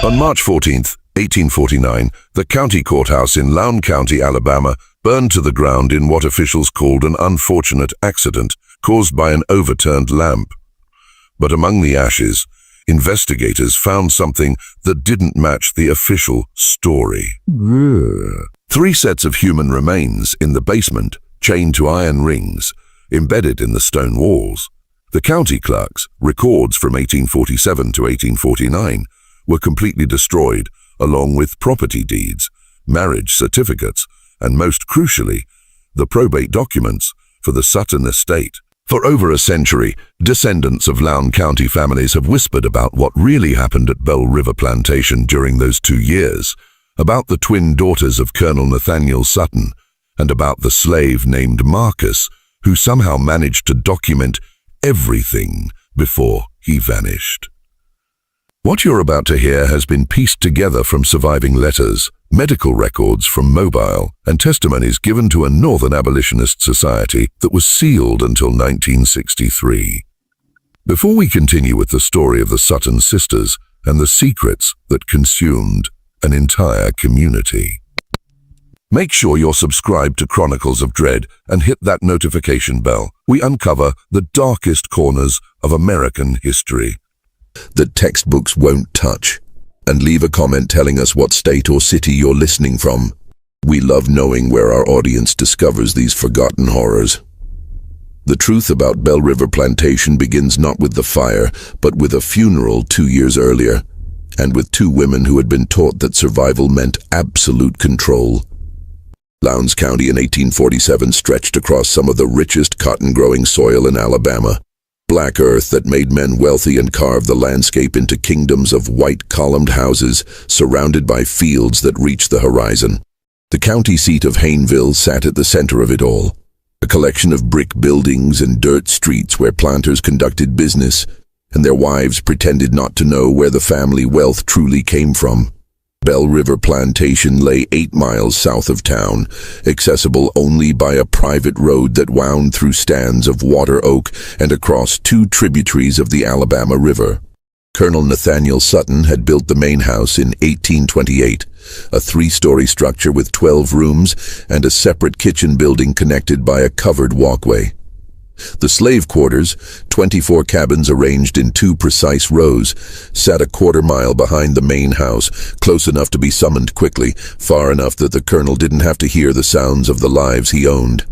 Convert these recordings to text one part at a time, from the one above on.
On March 14, 1849, the county courthouse in Lowndes County, Alabama, burned to the ground in what officials called an unfortunate accident caused by an overturned lamp. But among the ashes, investigators found something that didn't match the official story. 3 sets of human remains in the basement, chained to iron rings, embedded in the stone walls. The county clerk's records from 1847 to 1849 were completely destroyed, along with property deeds, marriage certificates, and most crucially, the probate documents for the Sutton estate. For over a century, descendants of Lowndes County families have whispered about what really happened at Belle River Plantation during those 2 years, about the twin daughters of Colonel Nathaniel Sutton, and about the slave named Marcus, who somehow managed to document everything before he vanished. What you're about to hear has been pieced together from surviving letters, medical records from Mobile, and testimonies given to a Northern Abolitionist society that was sealed until 1963. Before we continue with the story of the Sutton sisters and the secrets that consumed an entire community, make sure you're subscribed to Chronicles of Dread and hit that notification bell. We uncover the darkest corners of American history that textbooks won't touch. And leave a comment telling us what state or city you're listening from. We love knowing where our audience discovers these forgotten horrors. The truth about Belle River Plantation begins not with the fire, but with a funeral 2 years earlier, and with 2 women who had been taught that survival meant absolute control. Lowndes County in 1847 stretched across some of the richest cotton-growing soil in Alabama. Black earth that made men wealthy and carved the landscape into kingdoms of white columned houses surrounded by fields that reached the horizon. The county seat of Hayneville sat at the center of it all, a collection of brick buildings and dirt streets where planters conducted business, and their wives pretended not to know where the family wealth truly came from. Belle River Plantation lay 8 miles south of town, accessible only by a private road that wound through stands of water oak and across 2 tributaries of the Alabama River. Colonel Nathaniel Sutton had built the main house in 1828, a 3-story structure with 12 rooms and a separate kitchen building connected by a covered walkway. The slave quarters, 24 cabins arranged in 2 precise rows, sat a quarter-mile behind the main house, close enough to be summoned quickly, far enough that the colonel didn't have to hear the sounds of the lives he owned.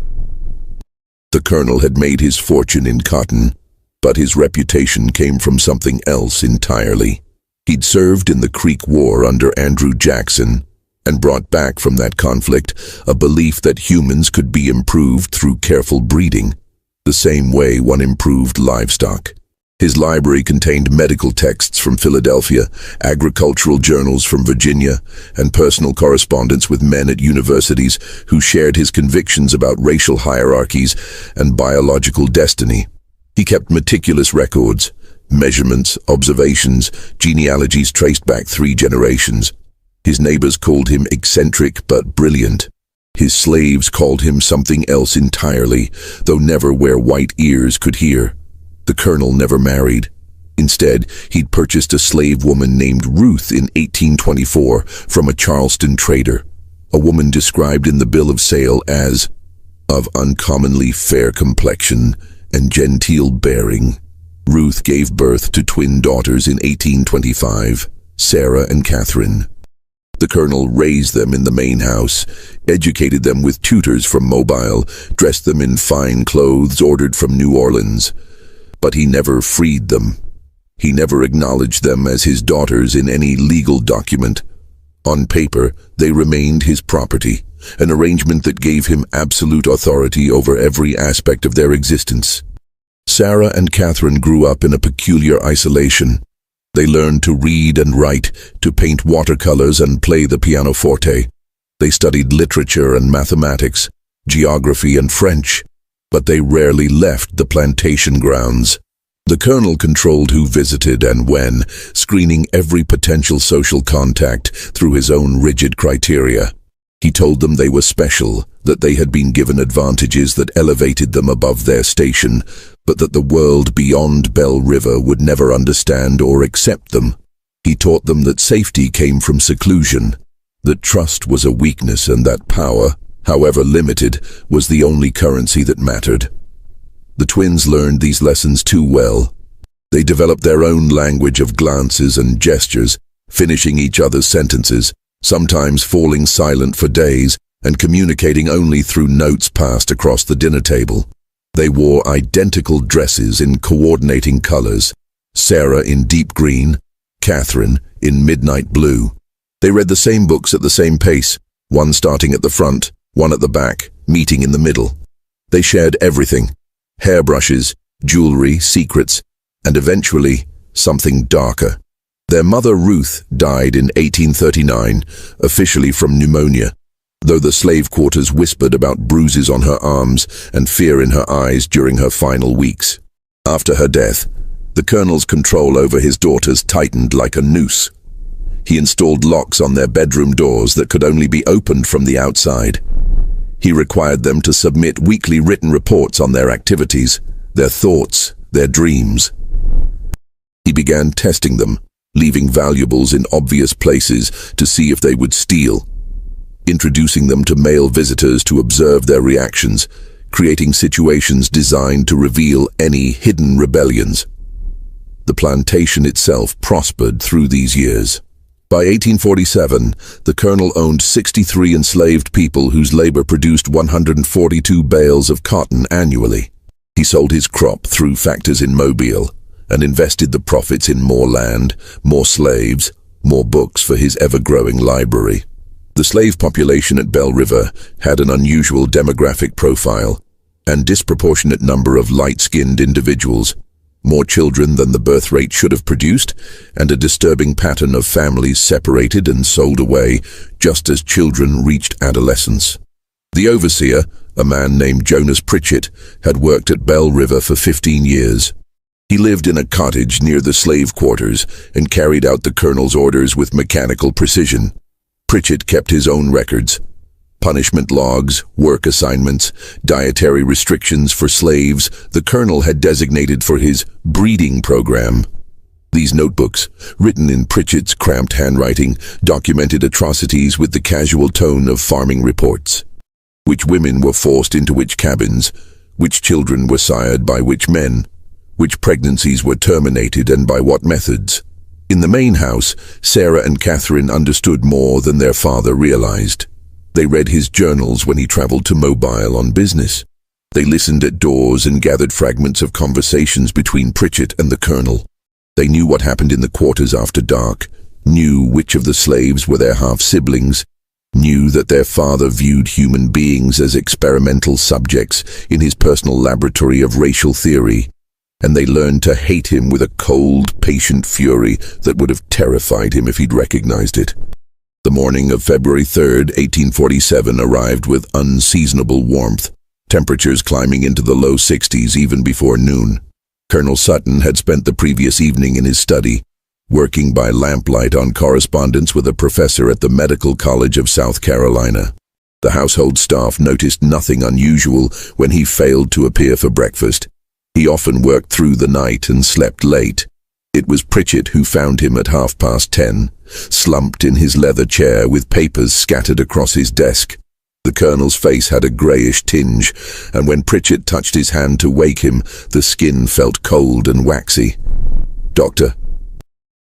The colonel had made his fortune in cotton, but his reputation came from something else entirely. He'd served in the Creek War under Andrew Jackson, and brought back from that conflict a belief that humans could be improved through careful breeding, the same way one improved livestock. His library contained medical texts from Philadelphia, agricultural journals from Virginia, and personal correspondence with men at universities who shared his convictions about racial hierarchies and biological destiny. He kept meticulous records, measurements, observations, genealogies traced back 3 generations. His neighbors called him eccentric but brilliant. His slaves called him something else entirely, though never where white ears could hear. The colonel never married. Instead, he'd purchased a slave woman named Ruth in 1824 from a Charleston trader, a woman described in the bill of sale as of uncommonly fair complexion and genteel bearing. Ruth gave birth to twin daughters in 1825, Sarah and Catherine. The colonel raised them in the main house, educated them with tutors from Mobile, dressed them in fine clothes ordered from New Orleans. But he never freed them. He never acknowledged them as his daughters in any legal document. On paper, they remained his property, an arrangement that gave him absolute authority over every aspect of their existence. Sarah and Catherine grew up in a peculiar isolation. They learned to read and write, to paint watercolors and play the pianoforte. They studied literature and mathematics, geography and French, but they rarely left the plantation grounds. The colonel controlled who visited and when, screening every potential social contact through his own rigid criteria. He told them they were special, that they had been given advantages that elevated them above their station, but that the world beyond Belle River would never understand or accept them. He taught them that safety came from seclusion, that trust was a weakness, and that power, however limited, was the only currency that mattered. The twins learned these lessons too well. They developed their own language of glances and gestures, finishing each other's sentences, sometimes falling silent for days, and communicating only through notes passed across the dinner table. They wore identical dresses in coordinating colors, Sarah in deep green, Catherine in midnight blue. They read the same books at the same pace, one starting at the front, one at the back, meeting in the middle. They shared everything: hairbrushes, jewelry, secrets, and eventually something darker. Their mother Ruth died in 1839, officially from pneumonia, though the slave quarters whispered about bruises on her arms and fear in her eyes during her final weeks. After her death, the colonel's control over his daughters tightened like a noose. He installed locks on their bedroom doors that could only be opened from the outside. He required them to submit weekly written reports on their activities, their thoughts, their dreams. He began testing them, leaving valuables in obvious places to see if they would steal, introducing them to male visitors to observe their reactions, creating situations designed to reveal any hidden rebellions. The plantation itself prospered through these years. By 1847, the colonel owned 63 enslaved people whose labor produced 142 bales of cotton annually. He sold his crop through factors in Mobile and invested the profits in more land, more slaves, more books for his ever-growing library. The slave population at Belle River had an unusual demographic profile and disproportionate number of light-skinned individuals, more children than the birth rate should have produced, and a disturbing pattern of families separated and sold away just as children reached adolescence. The overseer, a man named Jonas Pritchett, had worked at Belle River for 15 years. He lived in a cottage near the slave quarters and carried out the colonel's orders with mechanical precision. Pritchett kept his own records: punishment logs, work assignments, dietary restrictions for slaves the colonel had designated for his breeding program. These notebooks, written in Pritchett's cramped handwriting, documented atrocities with the casual tone of farming reports. Which women were forced into which cabins, which children were sired by which men, which pregnancies were terminated and by what methods. In the main house, Sarah and Catherine understood more than their father realized. They read his journals when he traveled to Mobile on business. They listened at doors and gathered fragments of conversations between Pritchett and the colonel. They knew what happened in the quarters after dark, knew which of the slaves were their half-siblings, knew that their father viewed human beings as experimental subjects in his personal laboratory of racial theory, and they learned to hate him with a cold, patient fury that would have terrified him if he'd recognized it. The morning of February 3rd, 1847 arrived with unseasonable warmth, temperatures climbing into the low 60s even before noon. Colonel Sutton had spent the previous evening in his study, working by lamplight on correspondence with a professor at the Medical College of South Carolina. The household staff noticed nothing unusual when he failed to appear for breakfast. He often worked through the night and slept late. It was Pritchett who found him at 10:30, slumped in his leather chair with papers scattered across his desk. The colonel's face had a greyish tinge, and when Pritchett touched his hand to wake him, the skin felt cold and waxy. "Doctor."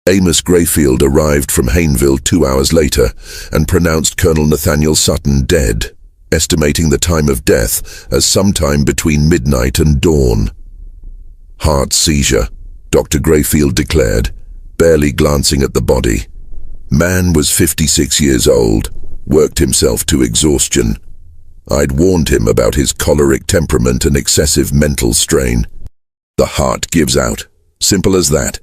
Amos Grayfield arrived from Hayneville 2 hours later and pronounced Colonel Nathaniel Sutton dead, estimating the time of death as sometime between midnight and dawn. "Heart seizure," Dr. Grayfield declared, barely glancing at the body. Man was 56 years old, worked himself to exhaustion. I'd warned him about his choleric temperament and excessive mental strain. The heart gives out. Simple as that.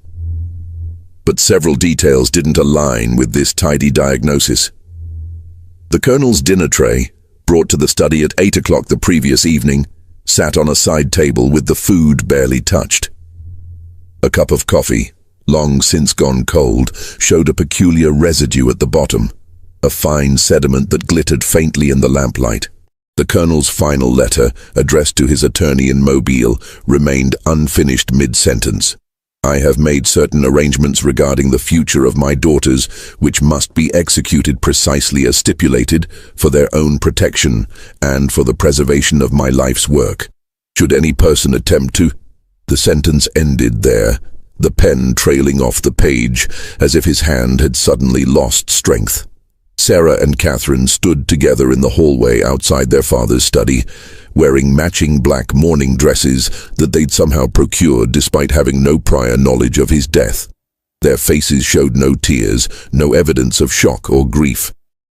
But several details didn't align with this tidy diagnosis. The colonel's dinner tray, brought to the study at 8 o'clock the previous evening, sat on a side table with the food barely touched. A cup of coffee, long since gone cold, showed a peculiar residue at the bottom, a fine sediment that glittered faintly in the lamplight. The colonel's final letter, addressed to his attorney in Mobile, remained unfinished mid-sentence. I have made certain arrangements regarding the future of my daughters, which must be executed precisely as stipulated for their own protection and for the preservation of my life's work. Should any person attempt to—" The sentence ended there, the pen trailing off the page as if his hand had suddenly lost strength. Sarah and Catherine stood together in the hallway outside their father's study, wearing matching black mourning dresses that they'd somehow procured despite having no prior knowledge of his death. Their faces showed no tears, no evidence of shock or grief.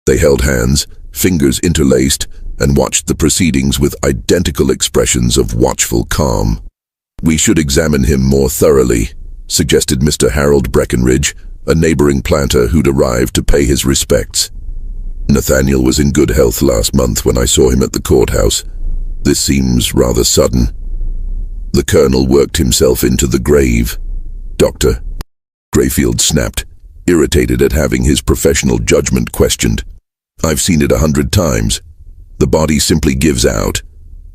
They held hands, fingers interlaced, and watched the proceedings with identical expressions of watchful calm. "We should examine him more thoroughly," suggested Mr. Harold Breckenridge, a neighboring planter who'd arrived to pay his respects. "Nathaniel was in good health last month when I saw him at the courthouse. This seems rather sudden." The colonel worked himself into the grave. "Doctor," Grayfield snapped, irritated at having his professional judgment questioned. "I've seen it 100 times. The body simply gives out.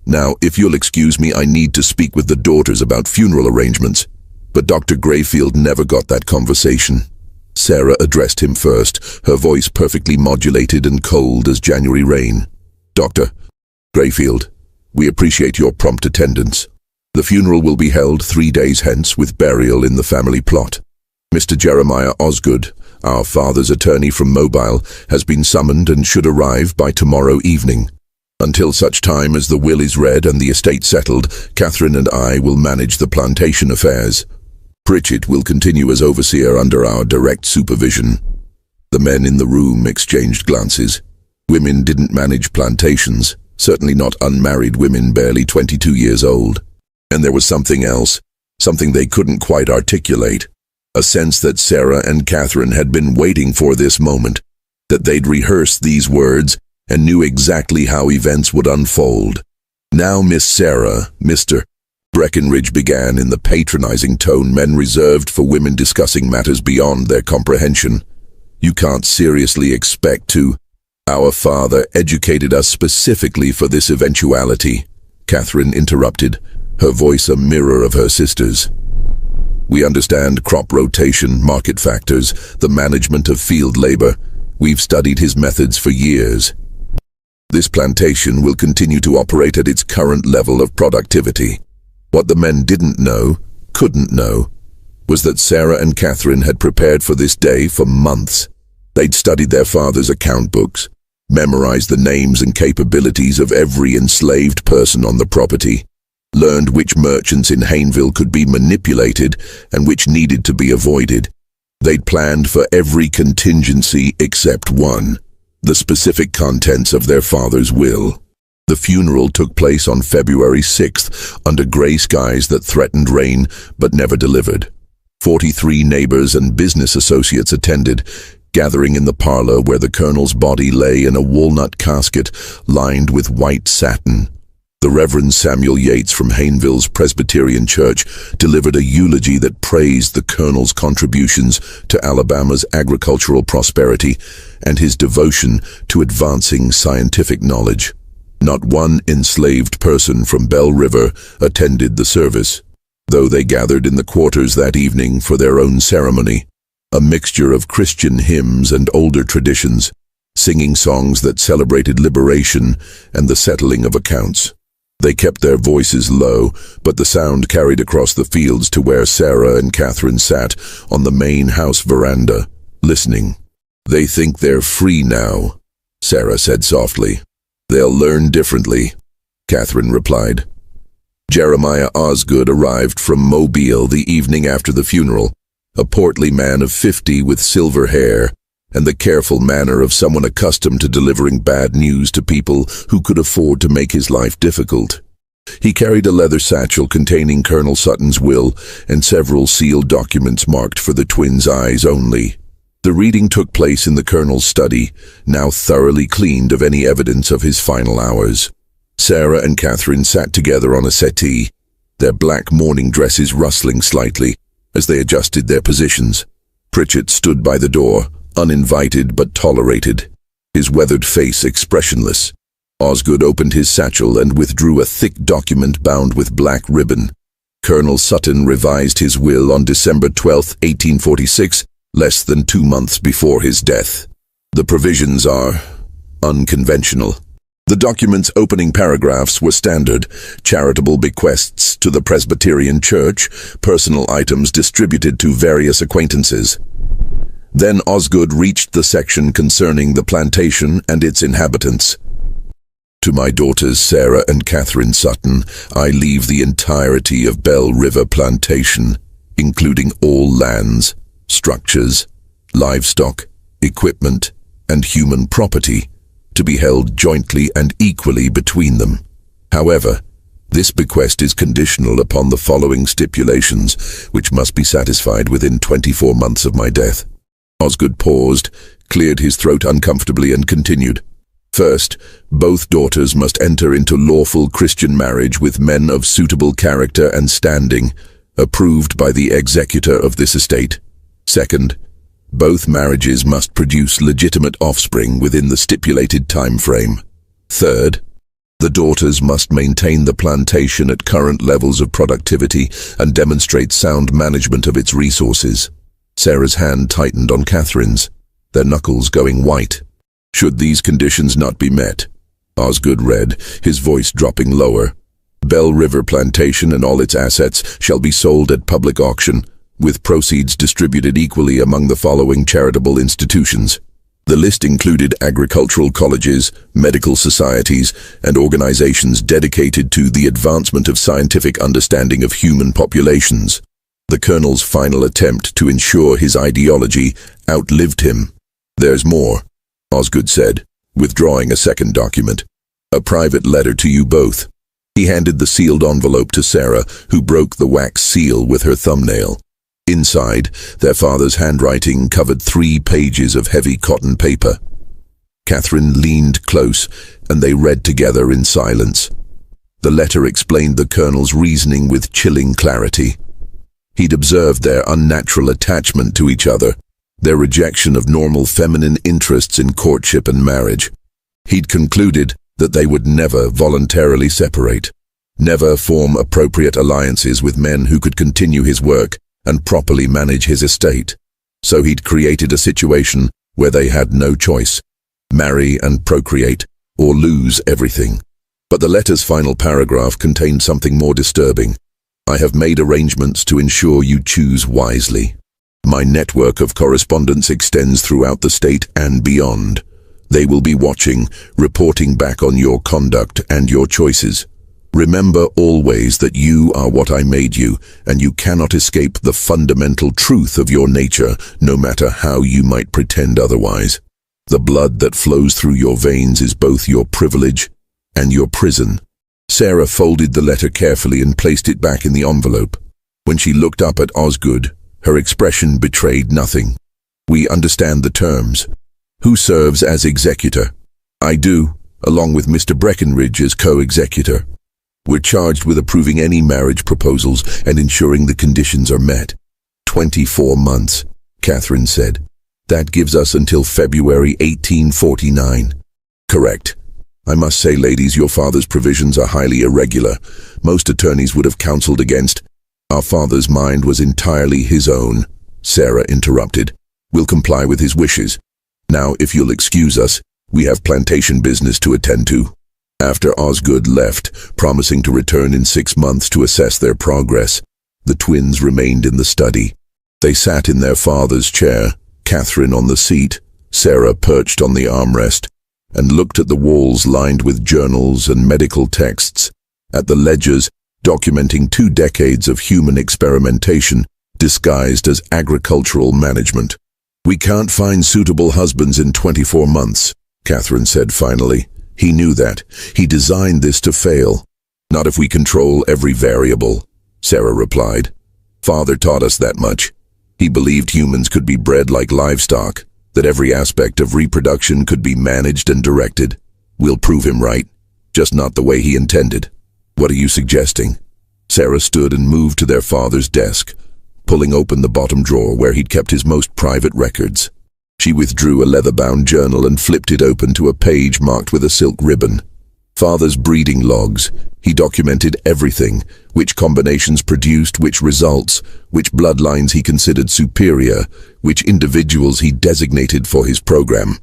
Now, if you'll excuse me, I need to speak with the daughters about funeral arrangements." But Dr. Grayfield never got that conversation. Sarah addressed him first, her voice perfectly modulated and cold as January rain. "Dr. Grayfield, we appreciate your prompt attendance. The funeral will be held 3 days hence with burial in the family plot. Mr. Jeremiah Osgood, our father's attorney from Mobile, has been summoned and should arrive by tomorrow evening. Until such time as the will is read and the estate settled, Catherine and I will manage the plantation affairs. Pritchett will continue as overseer under our direct supervision." The men in the room exchanged glances. Women didn't manage plantations, certainly not unmarried women barely 22 years old. And there was something else, something they couldn't quite articulate. A sense that Sarah and Catherine had been waiting for this moment, that they'd rehearsed these words and knew exactly how events would unfold. "Now, Miss Sarah," Mr. Breckenridge began in the patronizing tone men reserved for women discussing matters beyond their comprehension, "you can't seriously expect to—" "Our father educated us specifically for this eventuality," Catherine interrupted, her voice a mirror of her sister's. "We understand crop rotation, market factors, the management of field labor. We've studied his methods for years. This plantation will continue to operate at its current level of productivity." What the men didn't know, couldn't know, was that Sarah and Catherine had prepared for this day for months. They'd studied their father's account books, memorized the names and capabilities of every enslaved person on the property, learned which merchants in Hayneville could be manipulated and which needed to be avoided. They'd planned for every contingency except one, the specific contents of their father's will. The funeral took place on February 6th, under gray skies that threatened rain but never delivered. 43 neighbors and business associates attended, gathering in the parlor where the colonel's body lay in a walnut casket lined with white satin. The Reverend Samuel Yates from Hayneville's Presbyterian Church delivered a eulogy that praised the colonel's contributions to Alabama's agricultural prosperity and his devotion to advancing scientific knowledge. Not one enslaved person from Bell River attended the service, though they gathered in the quarters that evening for their own ceremony, a mixture of Christian hymns and older traditions, singing songs that celebrated liberation and the settling of accounts. They kept their voices low, but the sound carried across the fields to where Sarah and Catherine sat on the main house veranda, listening. "They think they're free now," Sarah said softly. "They'll learn differently," Catherine replied. Jeremiah Osgood arrived from Mobile the evening after the funeral, a portly man of 50 with silver hair and the careful manner of someone accustomed to delivering bad news to people who could afford to make his life difficult. He carried a leather satchel containing Colonel Sutton's will and several sealed documents marked for the twins' eyes only. The reading took place in the colonel's study, now thoroughly cleaned of any evidence of his final hours. Sarah and Catherine sat together on a settee, their black mourning dresses rustling slightly as they adjusted their positions. Pritchett stood by the door, uninvited but tolerated, his weathered face expressionless. Osgood opened his satchel and withdrew a thick document bound with black ribbon. Colonel Sutton revised his will on December 12, 1846, less than 2 months before his death. The provisions are unconventional. The document's opening paragraphs were standard: charitable bequests to the Presbyterian Church, personal items distributed to various acquaintances. Then Osgood reached the section concerning the plantation and its inhabitants. To my daughters Sarah and Catherine Sutton, I leave the entirety of Bell River Plantation, including all lands, structures, livestock, equipment, and human property, to be held jointly and equally between them. However, this bequest is conditional upon the following stipulations, which must be satisfied within 24 months of my death. Osgood paused, cleared his throat uncomfortably, and continued. First, both daughters must enter into lawful Christian marriage with men of suitable character and standing, approved by the executor of this estate. Second, both marriages must produce legitimate offspring within the stipulated time frame. Third, the daughters must maintain the plantation at current levels of productivity and demonstrate sound management of its resources. Sarah's hand tightened on Catherine's, their knuckles going white. Should these conditions not be met, Osgood read, his voice dropping lower, Bell River Plantation and all its assets shall be sold at public auction, with proceeds distributed equally among the following charitable institutions. The list included agricultural colleges, medical societies, and organizations dedicated to the advancement of scientific understanding of human populations. The Colonel's final attempt to ensure his ideology outlived him. There's more, Osgood said, withdrawing a second document. A private letter to you both. He handed the sealed envelope to Sarah, who broke the wax seal with her thumbnail. Inside, their father's handwriting covered 3 pages of heavy cotton paper. Catherine leaned close, and they read together in silence. The letter explained the Colonel's reasoning with chilling clarity. He'd observed their unnatural attachment to each other, their rejection of normal feminine interests in courtship and marriage. He'd concluded that they would never voluntarily separate, never form appropriate alliances with men who could continue his work and properly manage his estate. So he'd created a situation where they had no choice: marry and procreate, or lose everything. But the letter's final paragraph contained something more disturbing. I have made arrangements to ensure you choose wisely. My network of correspondence extends throughout the state and beyond. They will be watching, reporting back on your conduct and your choices. Remember always that you are what I made you, and you cannot escape the fundamental truth of your nature, no matter how you might pretend otherwise. The blood that flows through your veins is both your privilege and your prison. Sarah folded the letter carefully and placed it back in the envelope. When she looked up at Osgood, her expression betrayed nothing. We understand the terms. Who serves as executor? I do, along with Mr. Breckenridge as co-executor. We're charged with approving any marriage proposals and ensuring the conditions are met. 24 months, Catherine said. That gives us until February 1849. Correct. I must say, ladies, your father's provisions are highly irregular. Most attorneys would have counseled against. Our father's mind was entirely his own, Sarah interrupted. We'll comply with his wishes. Now, if you'll excuse us, we have plantation business to attend to. After Osgood left, promising to return in 6 months to assess their progress, the twins remained in the study. They sat in their father's chair, Catherine on the seat, Sarah perched on the armrest, and looked at the walls lined with journals and medical texts, at the ledgers documenting 2 decades of human experimentation disguised as agricultural management. We can't find suitable husbands in 24 months, Catherine said finally. He knew that. He designed this to fail. Not if we control every variable, Sarah replied. Father taught us that much. He believed humans could be bred like livestock, that every aspect of reproduction could be managed and directed. We'll prove him right, just not the way he intended. What are you suggesting? Sarah stood and moved to their father's desk, pulling open the bottom drawer where he'd kept his most private records. She withdrew a leather-bound journal and flipped it open to a page marked with a silk ribbon. Father's breeding logs. He documented everything, which combinations produced which results, which bloodlines he considered superior, which individuals he designated for his program.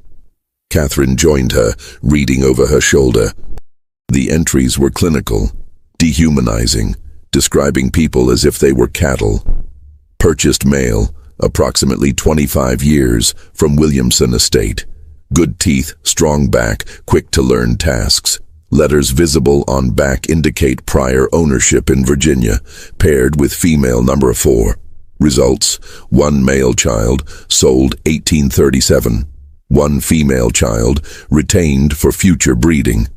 Catherine joined her, reading over her shoulder. The entries were clinical, dehumanizing, describing people as if they were cattle. Purchased male, approximately 25 years, from Williamson Estate. Good teeth, strong back, quick to learn tasks. Letters visible on back indicate prior ownership in Virginia, paired with female number 4. Results: 1 male child, sold 1837. 1 female child, retained for future breeding.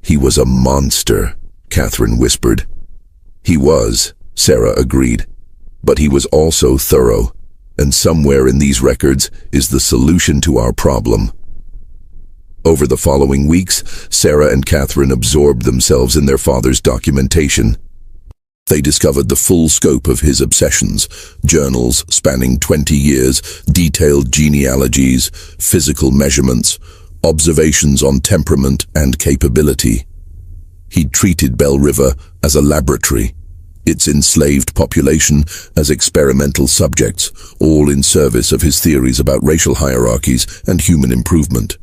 He was a monster, Catherine whispered. He was, Sarah agreed. But he was also thorough, and somewhere in these records is the solution to our problem. Over the following weeks, Sarah and Catherine absorbed themselves in their father's documentation. They discovered the full scope of his obsessions: journals spanning 20 years, detailed genealogies, physical measurements, observations on temperament and capability. He'd treated Bell River as a laboratory, its enslaved population as experimental subjects, all in service of his theories about racial hierarchies and human improvement.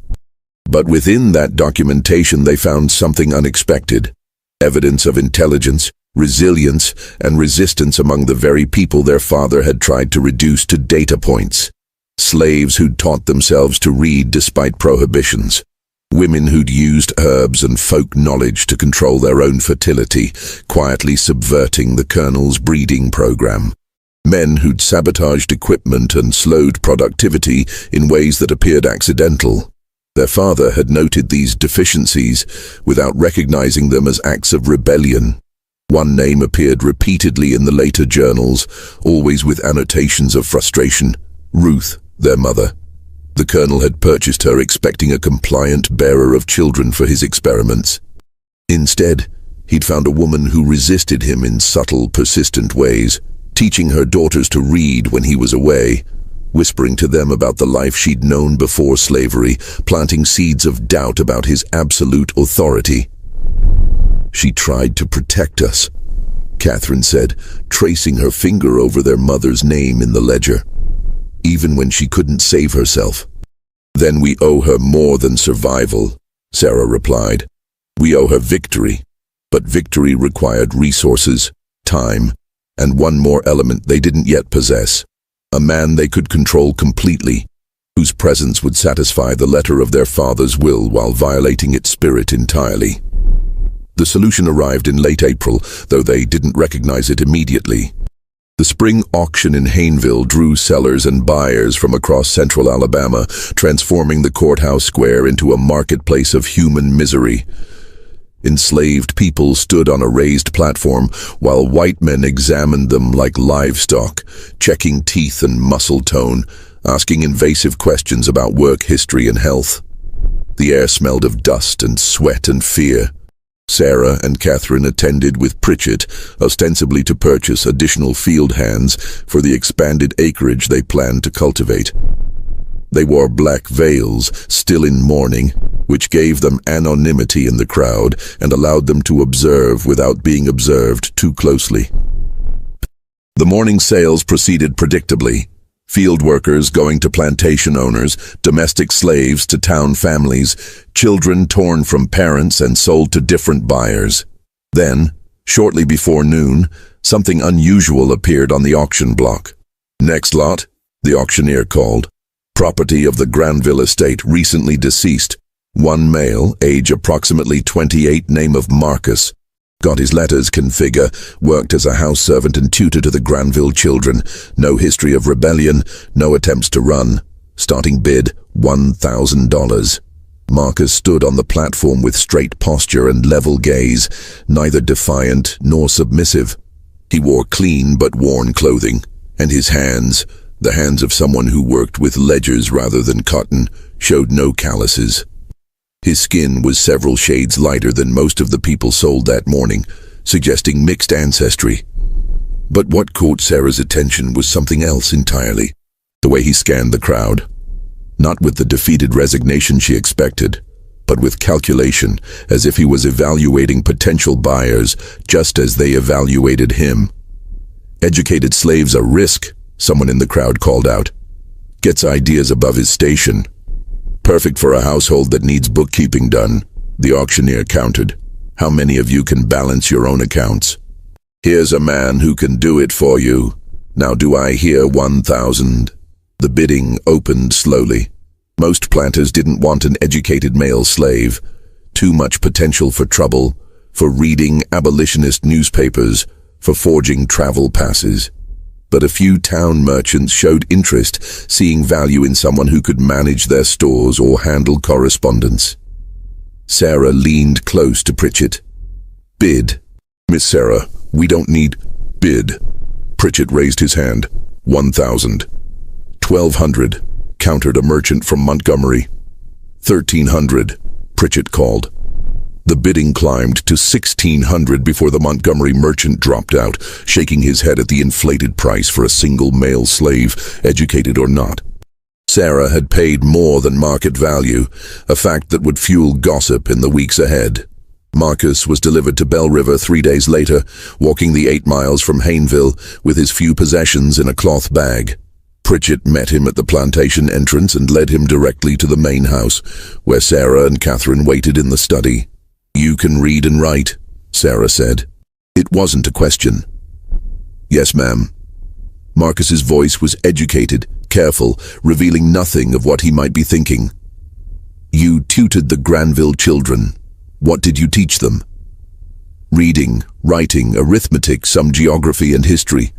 But within that documentation they found something unexpected: evidence of intelligence, resilience, and resistance among the very people their father had tried to reduce to data points. Slaves who'd taught themselves to read despite prohibitions. Women who'd used herbs and folk knowledge to control their own fertility, quietly subverting the Colonel's breeding program. Men who'd sabotaged equipment and slowed productivity in ways that appeared accidental. Their father had noted these deficiencies without recognizing them as acts of rebellion. One name appeared repeatedly in the later journals, always with annotations of frustration: Ruth, their mother. The Colonel had purchased her expecting a compliant bearer of children for his experiments. Instead, he'd found a woman who resisted him in subtle, persistent ways, teaching her daughters to read when he was away, whispering to them about the life she'd known before slavery, planting seeds of doubt about his absolute authority. She tried to protect us, Catherine said, tracing her finger over their mother's name in the ledger. Even when she couldn't save herself. Then we owe her more than survival, Sarah replied. We owe her victory. But victory required resources, time, and one more element they didn't yet possess. A man they could control completely, whose presence would satisfy the letter of their father's will while violating its spirit entirely. The solution arrived in late April, though they didn't recognize it immediately. The spring auction in Hayneville drew sellers and buyers from across central Alabama, transforming the courthouse square into a marketplace of human misery. Enslaved people stood on a raised platform, while white men examined them like livestock, checking teeth and muscle tone, asking invasive questions about work history and health. The air smelled of dust and sweat and fear. Sarah and Catherine attended with Pritchett, ostensibly to purchase additional field hands for the expanded acreage they planned to cultivate. They wore black veils, still in mourning, which gave them anonymity in the crowd and allowed them to observe without being observed too closely. The morning sales proceeded predictably. Field workers going to plantation owners, domestic slaves to town families, children torn from parents and sold to different buyers. Then, shortly before noon, something unusual appeared on the auction block. Next lot, the auctioneer called. Property of the Granville estate, recently deceased. One male, age approximately 28, name of Marcus. Got his letters, configure, worked as a house servant and tutor to the Granville children. No history of rebellion, no attempts to run. Starting bid, $1,000. Marcus stood on the platform with straight posture and level gaze, neither defiant nor submissive. He wore clean but worn clothing, and his hands, the hands of someone who worked with ledgers rather than cotton, showed no calluses. His skin was several shades lighter than most of the people sold that morning, suggesting mixed ancestry. But what caught Sarah's attention was something else entirely. The way he scanned the crowd. Not with the defeated resignation she expected, but with calculation, as if he was evaluating potential buyers just as they evaluated him. "Educated slaves are risk," someone in the crowd called out. "Gets ideas above his station. Perfect for a household that needs bookkeeping done," the auctioneer countered. "How many of you can balance your own accounts? Here's a man who can do it for you. Now do I hear 1,000? The bidding opened slowly. Most planters didn't want an educated male slave. Too much potential for trouble, for reading abolitionist newspapers, for forging travel passes. But a few town merchants showed interest, seeing value in someone who could manage their stores or handle correspondence. Sarah leaned close to Pritchett. "Bid." "Miss Sarah, we don't need—" "Bid." Pritchett raised his hand. 1,000. 1,200, countered a merchant from Montgomery. 1,300, Pritchett called. The bidding climbed to 1,600 before the Montgomery merchant dropped out, shaking his head at the inflated price for a single male slave, educated or not. Sarah had paid more than market value, a fact that would fuel gossip in the weeks ahead. Marcus was delivered to Bell River 3 days later, walking the 8 miles from Hayneville with his few possessions in a cloth bag. Pritchett met him at the plantation entrance and led him directly to the main house, where Sarah and Catherine waited in the study. "You can read and write," Sarah said. It wasn't a question. "Yes, ma'am." Marcus's voice was educated, careful, revealing nothing of what he might be thinking. "You tutored the Granville children. What did you teach them?" "Reading, writing, arithmetic, some geography and history.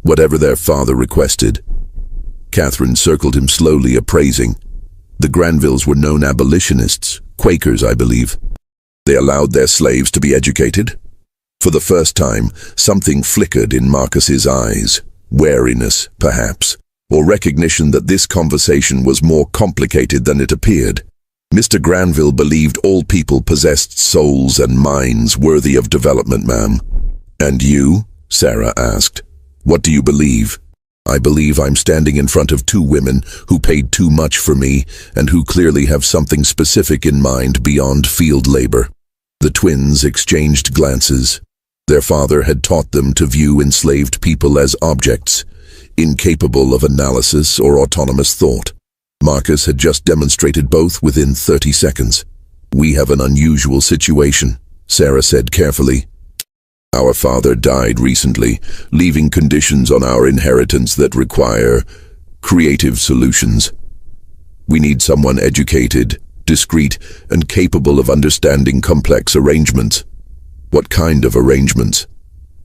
Whatever their father requested." Catherine circled him slowly, appraising. "The Granvilles were known abolitionists, Quakers, I believe. They allowed their slaves to be educated?" For the first time, something flickered in Marcus's eyes. Wariness, perhaps, or recognition that this conversation was more complicated than it appeared. "Mr. Granville believed all people possessed souls and minds worthy of development, ma'am." "And you?" Sarah asked. "What do you believe?" "I believe I'm standing in front of 2 women who paid too much for me and who clearly have something specific in mind beyond field labor." The twins exchanged glances. Their father had taught them to view enslaved people as objects, incapable of analysis or autonomous thought. Marcus had just demonstrated both within 30 seconds. "We have an unusual situation," Sarah said carefully. "Our father died recently, leaving conditions on our inheritance that require creative solutions. We need someone educated, discreet, and capable of understanding complex arrangements." "What kind of arrangements?"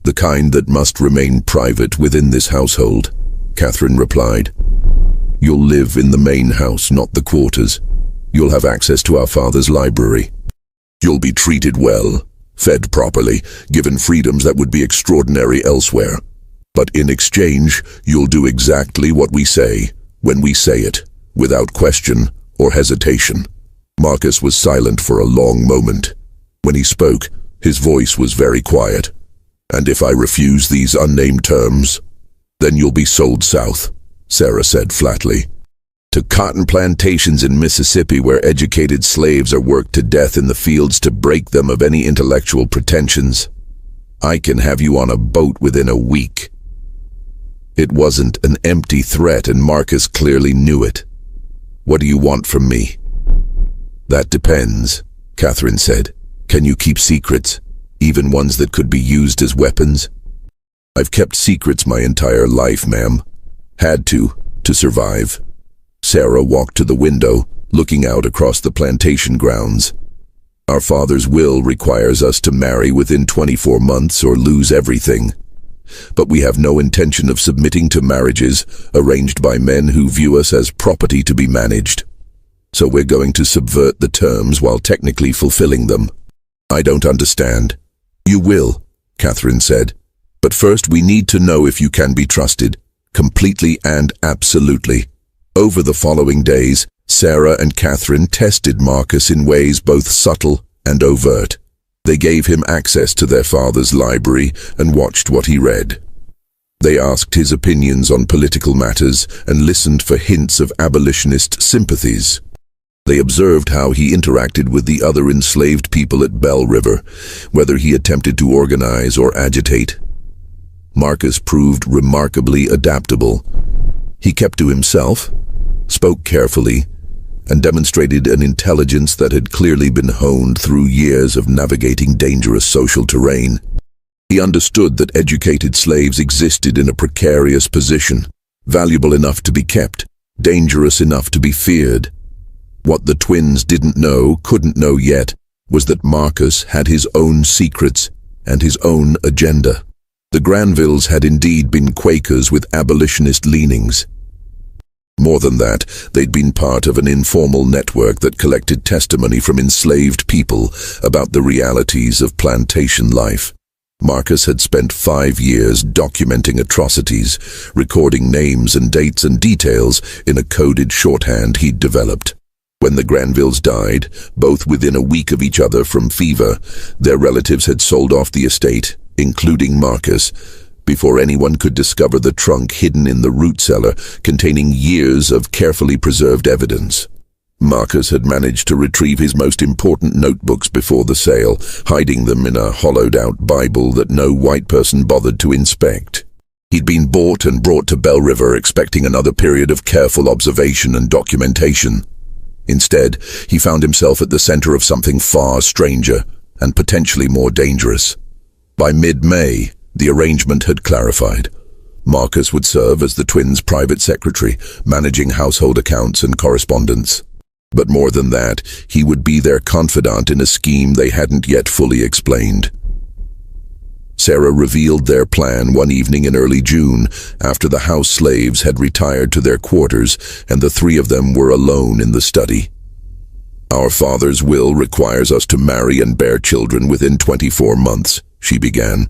"The kind that must remain private within this household," Catherine replied. "You'll live in the main house, not the quarters. You'll have access to our father's library. You'll be treated well, fed properly, given freedoms that would be extraordinary elsewhere. But in exchange, you'll do exactly what we say, when we say it, without question or hesitation." Marcus was silent for a long moment. When he spoke, his voice was very quiet. "And if I refuse these unnamed terms, then you'll be sold south," Sarah said flatly. "To cotton plantations in Mississippi where educated slaves are worked to death in the fields to break them of any intellectual pretensions. I can have you on a boat within a week." It wasn't an empty threat, and Marcus clearly knew it. "What do you want from me?" "That depends," Catherine said. "Can you keep secrets, even ones that could be used as weapons?" "I've kept secrets my entire life, ma'am. Had to survive." Sarah walked to the window, looking out across the plantation grounds. "Our father's will requires us to marry within 24 months or lose everything. But we have no intention of submitting to marriages arranged by men who view us as property to be managed. So we're going to subvert the terms while technically fulfilling them." "I don't understand." "You will," Catherine said. "But first we need to know if you can be trusted, completely and absolutely." Over the following days, Sarah and Catherine tested Marcus in ways both subtle and overt. They gave him access to their father's library and watched what he read. They asked his opinions on political matters and listened for hints of abolitionist sympathies. They observed how he interacted with the other enslaved people at Bell River, whether he attempted to organize or agitate. Marcus proved remarkably adaptable. He kept to himself, spoke carefully, and demonstrated an intelligence that had clearly been honed through years of navigating dangerous social terrain. He understood that educated slaves existed in a precarious position, valuable enough to be kept, dangerous enough to be feared. What the twins didn't know, couldn't know yet, was that Marcus had his own secrets and his own agenda. The Granvilles had indeed been Quakers with abolitionist leanings. More than that, they'd been part of an informal network that collected testimony from enslaved people about the realities of plantation life. Marcus had spent 5 years documenting atrocities, recording names and dates and details in a coded shorthand he'd developed. When the Granvilles died, both within a week of each other from fever, their relatives had sold off the estate, including Marcus, before anyone could discover the trunk hidden in the root cellar containing years of carefully preserved evidence. Marcus had managed to retrieve his most important notebooks before the sale, hiding them in a hollowed-out Bible that no white person bothered to inspect. He'd been bought and brought to Bell River expecting another period of careful observation and documentation. Instead, he found himself at the center of something far stranger and potentially more dangerous. By mid-May, the arrangement had clarified. Marcus would serve as the twins' private secretary, managing household accounts and correspondence. But more than that, he would be their confidant in a scheme they hadn't yet fully explained. Sarah revealed their plan one evening in early June, after the house slaves had retired to their quarters and the 3 of them were alone in the study. "Our father's will requires us to marry and bear children within 24 months, she began.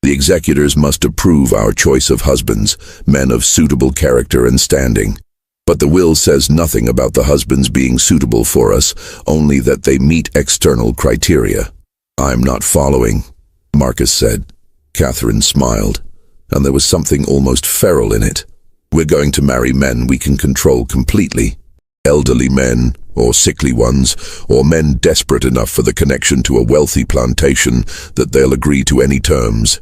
"The executors must approve our choice of husbands, men of suitable character and standing. But the will says nothing about the husbands being suitable for us, only that they meet external criteria." "I'm not following," Marcus said. Catherine smiled, and there was something almost feral in it. "We're going to marry men we can control completely. Elderly men, or sickly ones, or men desperate enough for the connection to a wealthy plantation that they'll agree to any terms.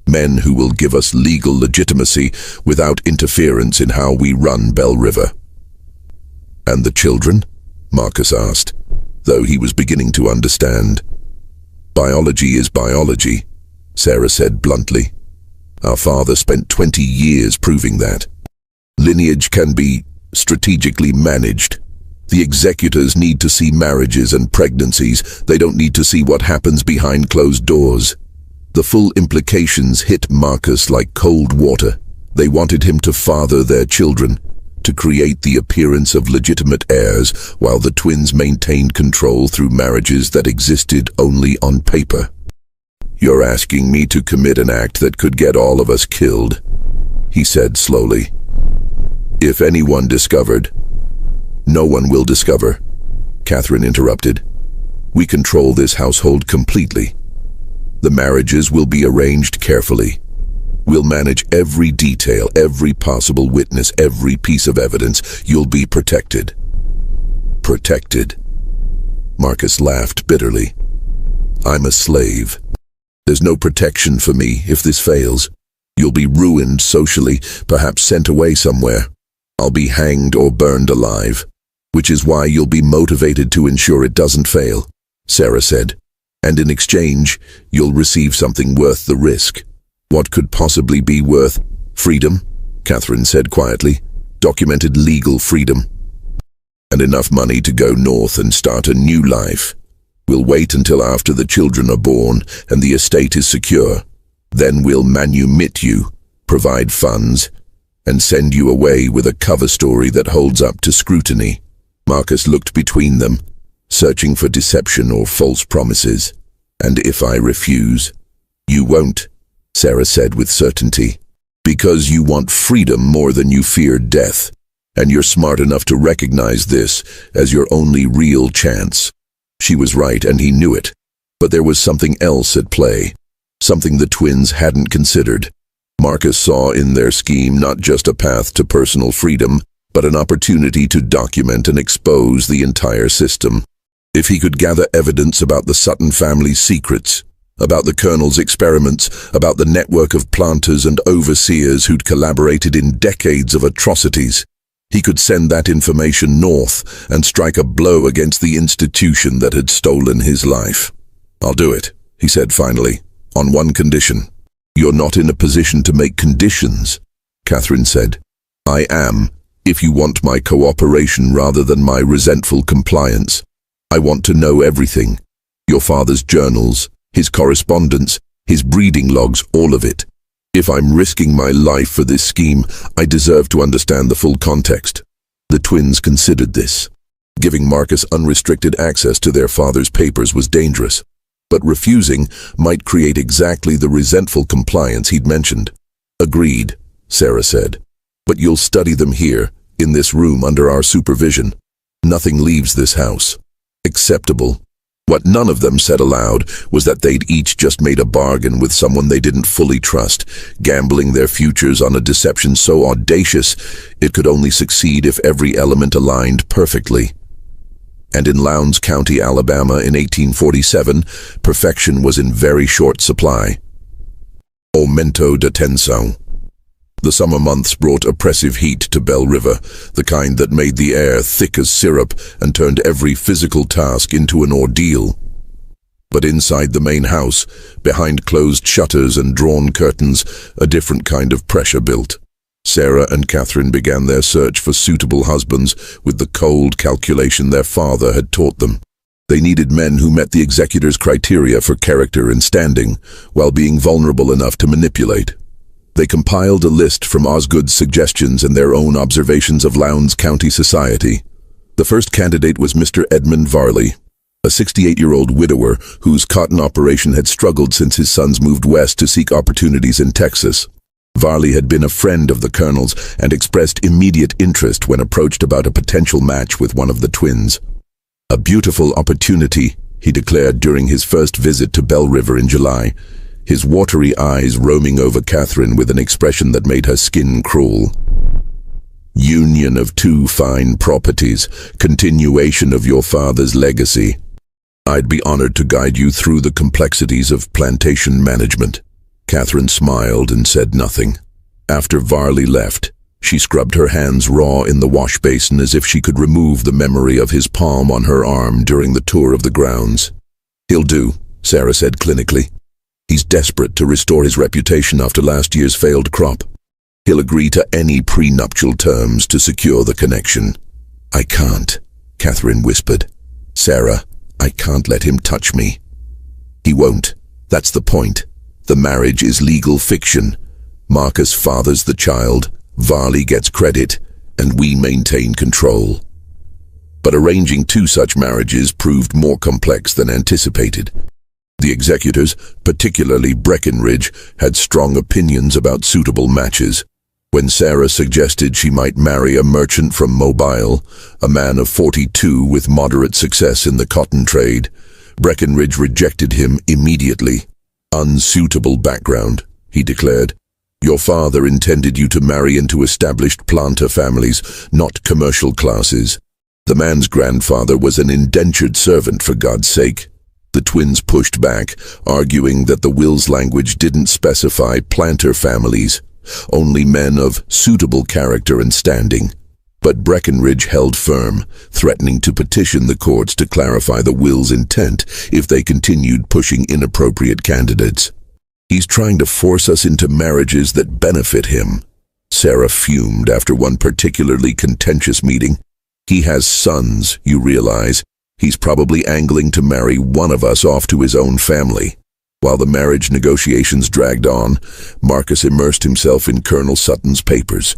Men who will give us legal legitimacy without interference in how we run Bell River." "And the children?" Marcus asked, though he was beginning to understand. "Biology is biology," Sarah said bluntly. "Our father spent 20 years proving that. Lineage can be strategically managed. The executors need to see marriages and pregnancies. They don't need to see what happens behind closed doors." The full implications hit Marcus like cold water. They wanted him to father their children, to create the appearance of legitimate heirs, while the twins maintained control through marriages that existed only on paper. "You're asking me to commit an act that could get all of us killed," he said slowly. "If anyone discovered—" "No one will discover," Catherine interrupted. "We control this household completely. The marriages will be arranged carefully. We'll manage every detail, every possible witness, every piece of evidence. You'll be protected." "Protected?" Marcus laughed bitterly. "I'm a slave. There's no protection for me if this fails. You'll be ruined socially, perhaps sent away somewhere. I'll be hanged or burned alive, which is why you'll be motivated to ensure it doesn't fail," Sarah said. "And in exchange, you'll receive something worth the risk." "What could possibly be worth—" "Freedom," Catherine said quietly. "Documented legal freedom. And enough money to go north and start a new life. We'll wait until after the children are born and the estate is secure. Then we'll manumit you, provide funds, and send you away with a cover story that holds up to scrutiny." Marcus looked between them, searching for deception or false promises. "And if I refuse?" "You won't," Sarah said with certainty. "Because you want freedom more than you fear death, and you're smart enough to recognize this as your only real chance." She was right, and he knew it. But there was something else at play, something the twins hadn't considered. Marcus saw in their scheme not just a path to personal freedom, but an opportunity to document and expose the entire system. If he could gather evidence about the Sutton family's secrets, about the Colonel's experiments, about the network of planters and overseers who'd collaborated in decades of atrocities, he could send that information north and strike a blow against the institution that had stolen his life. "I'll do it," he said finally, "on one condition." "You're not in a position to make conditions," Catherine said. "I am, if you want my cooperation rather than my resentful compliance. I want to know everything. Your father's journals, his correspondence, his breeding logs, all of it. If I'm risking my life for this scheme, I deserve to understand the full context." The twins considered this. Giving Marcus unrestricted access to their father's papers was dangerous, but refusing might create exactly the resentful compliance he'd mentioned. "Agreed," Sarah said. "But you'll study them here, in this room under our supervision. Nothing leaves this house." Acceptable. What none of them said aloud was that they'd each just made a bargain with someone they didn't fully trust, gambling their futures on a deception so audacious it could only succeed if every element aligned perfectly. And in Lowndes County, Alabama in 1847, perfection was in very short supply. Aumento de tensión. The summer months brought oppressive heat to Belle River, the kind that made the air thick as syrup and turned every physical task into an ordeal. But inside the main house, behind closed shutters and drawn curtains, a different kind of pressure built. Sarah and Catherine began their search for suitable husbands with the cold calculation their father had taught them. They needed men who met the executor's criteria for character and standing, while being vulnerable enough to manipulate. They compiled a list from Osgood's suggestions and their own observations of Lowndes County society. The first candidate was Mr. Edmund Varley, a 68-year-old widower whose cotton operation had struggled since his sons moved west to seek opportunities in Texas. Varley had been a friend of the Colonel's and expressed immediate interest when approached about a potential match with one of the twins. "A beautiful opportunity," he declared during his first visit to Belle River in July, his watery eyes roaming over Catherine with an expression that made her skin crawl. "Union of two fine properties, continuation of your father's legacy. I'd be honored to guide you through the complexities of plantation management." Catherine smiled and said nothing. After Varley left, she scrubbed her hands raw in the wash basin as if she could remove the memory of his palm on her arm during the tour of the grounds. "He'll do," Sarah said clinically. "He's desperate to restore his reputation after last year's failed crop. He'll agree to any prenuptial terms to secure the connection." "I can't," Catherine whispered. "Sarah, I can't let him touch me." "He won't. That's the point. The marriage is legal fiction. Marcus fathers the child, Varley gets credit, and we maintain control." But arranging two such marriages proved more complex than anticipated. The executors, particularly Breckinridge, had strong opinions about suitable matches. When Sarah suggested she might marry a merchant from Mobile, a man of 42 with moderate success in the cotton trade, Breckinridge rejected him immediately. "Unsuitable background," he declared. "Your father intended you to marry into established planter families, not commercial classes. The man's grandfather was an indentured servant, for God's sake." The twins pushed back, arguing that the will's language didn't specify planter families, only men of suitable character and standing. But Breckinridge held firm, threatening to petition the courts to clarify the will's intent if they continued pushing inappropriate candidates. "He's trying to force us into marriages that benefit him," Sarah fumed after one particularly contentious meeting. "He has sons, you realize. He's probably angling to marry one of us off to his own family." While the marriage negotiations dragged on, Marcus immersed himself in Colonel Sutton's papers.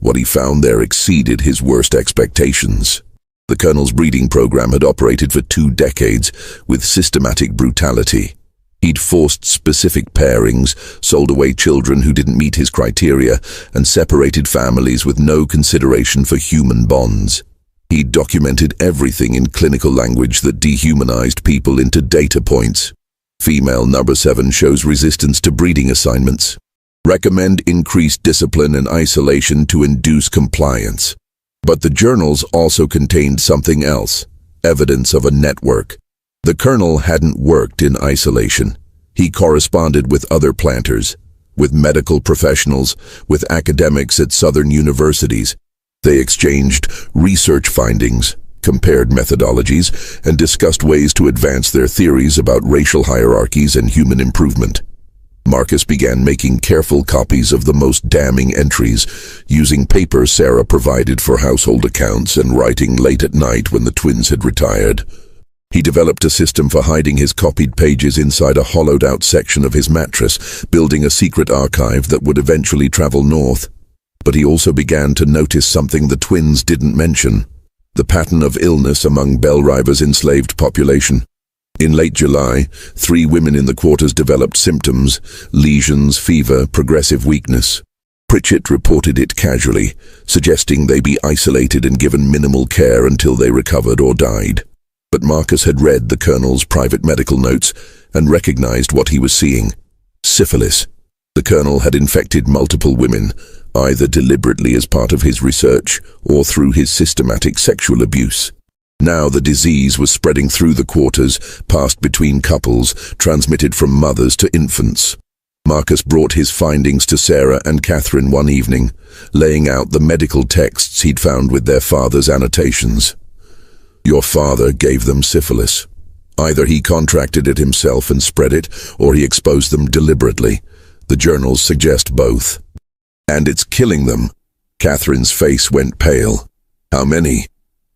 What he found there exceeded his worst expectations. The Colonel's breeding program had operated for 2 decades with systematic brutality. He'd forced specific pairings, sold away children who didn't meet his criteria, and separated families with no consideration for human bonds. He documented everything in clinical language that dehumanized people into data points. Female number 7 shows resistance to breeding assignments. Recommend increased discipline and isolation to induce compliance. But the journals also contained something else, evidence of a network. The colonel hadn't worked in isolation. He corresponded with other planters, with medical professionals, with academics at southern universities. They exchanged research findings, compared methodologies, and discussed ways to advance their theories about racial hierarchies and human improvement. Marcus began making careful copies of the most damning entries, using paper Sarah provided for household accounts and writing late at night when the twins had retired. He developed a system for hiding his copied pages inside a hollowed-out section of his mattress, building a secret archive that would eventually travel north. But he also began to notice something the twins didn't mention: the pattern of illness among Bellriver's enslaved population. In late July, 3 women in the quarters developed symptoms: lesions, fever, progressive weakness. Pritchett reported it casually, suggesting they be isolated and given minimal care until they recovered or died. But Marcus had read the colonel's private medical notes and recognized what he was seeing: syphilis. The colonel had infected multiple women, either deliberately as part of his research or through his systematic sexual abuse. Now the disease was spreading through the quarters, passed between couples, transmitted from mothers to infants. Marcus brought his findings to Sarah and Catherine one evening, laying out the medical texts he'd found with their father's annotations. "Your father gave them syphilis. Either he contracted it himself and spread it, or he exposed them deliberately. The journals suggest both. And it's killing them." Catherine's face went pale. "How many?"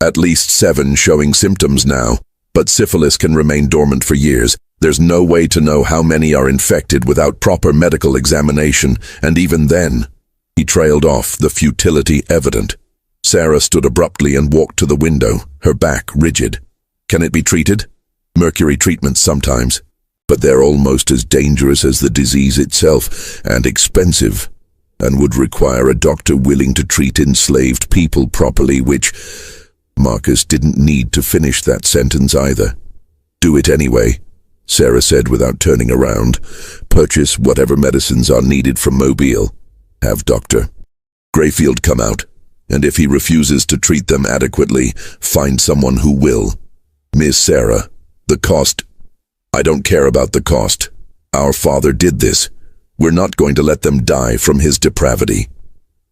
"At least 7 showing symptoms now, but syphilis can remain dormant for years. There's no way to know how many are infected without proper medical examination, and even then..." He trailed off, the futility evident. Sarah stood abruptly and walked to the window, her back rigid. "Can it be treated?" "Mercury treatments sometimes, but they're almost as dangerous as the disease itself, and expensive, and would require a doctor willing to treat enslaved people properly, which..." Marcus didn't need to finish that sentence either. "Do it anyway," Sarah said without turning around. "Purchase whatever medicines are needed from Mobile. Have Dr. Grayfield come out, and if he refuses to treat them adequately, find someone who will. Miss Sarah, the cost..." "I don't care about the cost. Our father did this. We're not going to let them die from his depravity."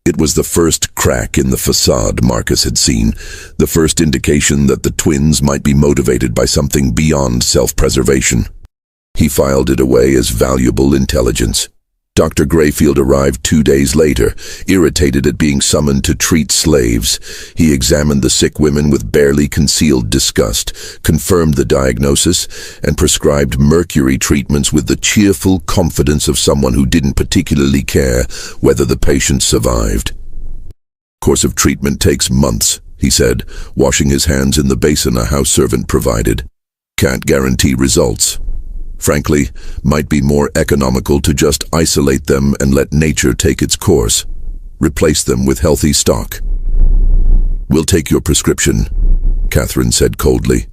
It was the first crack in the facade Marcus had seen, the first indication that the twins might be motivated by something beyond self-preservation. He filed it away as valuable intelligence. Dr. Grayfield arrived 2 days later, irritated at being summoned to treat slaves. He examined the sick women with barely concealed disgust, confirmed the diagnosis, and prescribed mercury treatments with the cheerful confidence of someone who didn't particularly care whether the patient survived. "Course of treatment takes months," he said, washing his hands in the basin a house servant provided. "Can't guarantee results. Frankly, might be more economical to just isolate them and let nature take its course. Replace them with healthy stock." "We'll take your prescription," Catherine said coldly,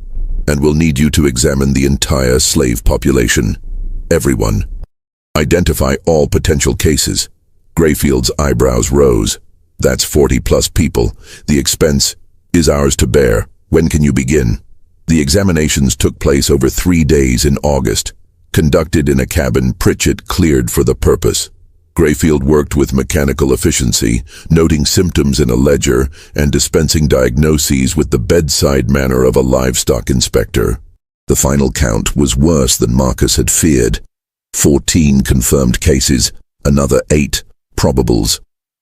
"and we'll need you to examine the entire slave population. Everyone. Identify all potential cases." Grayfield's eyebrows rose. "That's 40+ people. The expense is ours to bear. When can you begin?" The examinations took place over 3 days in August, conducted in a cabin Pritchett cleared for the purpose. Grayfield worked with mechanical efficiency, noting symptoms in a ledger and dispensing diagnoses with the bedside manner of a livestock inspector. The final count was worse than Marcus had feared. 14 confirmed cases, another 8 probables.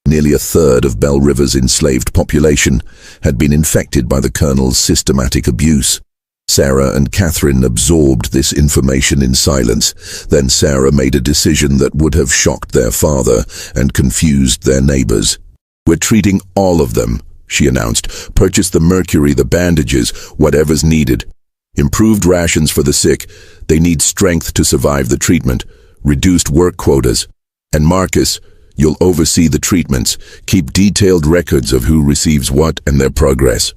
Nearly a third of Bellriver's enslaved population had been infected by the colonel's systematic abuse. Sarah and Catherine absorbed this information in silence. Then Sarah made a decision that would have shocked their father and confused their neighbors. "We're treating all of them," she announced. "Purchase the mercury, the bandages, whatever's needed. Improved rations for the sick. They need strength to survive the treatment. Reduced work quotas. And Marcus, you'll oversee the treatments. Keep detailed records of who receives what and their progress."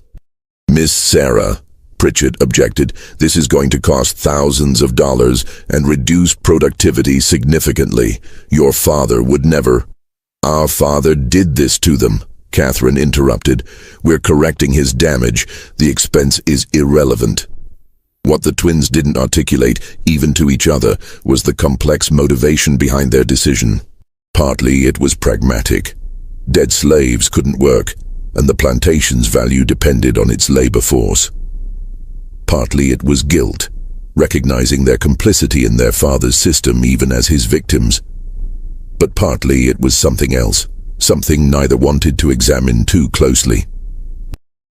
"Miss Sarah," Pritchett objected, "this is going to cost thousands of dollars and reduce productivity significantly. Your father would never..." "Our father did this to them," Catherine interrupted. "We're correcting his damage. The expense is irrelevant." What the twins didn't articulate, even to each other, was the complex motivation behind their decision. Partly it was pragmatic. Dead slaves couldn't work, and the plantation's value depended on its labor force. Partly it was guilt, recognizing their complicity in their father's system even as his victims. But partly it was something else, something neither wanted to examine too closely.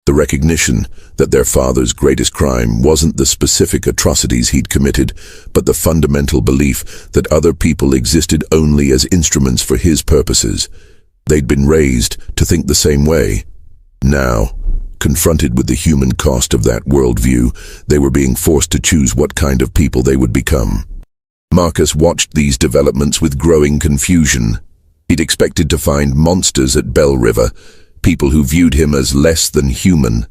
The recognition that their father's greatest crime wasn't the specific atrocities he'd committed, but the fundamental belief that other people existed only as instruments for his purposes. They'd been raised to think the same way. Now, confronted with the human cost of that worldview, they were being forced to choose what kind of people they would become. Marcus watched these developments with growing confusion. He'd expected to find monsters at Bell River, people who viewed him as less than human.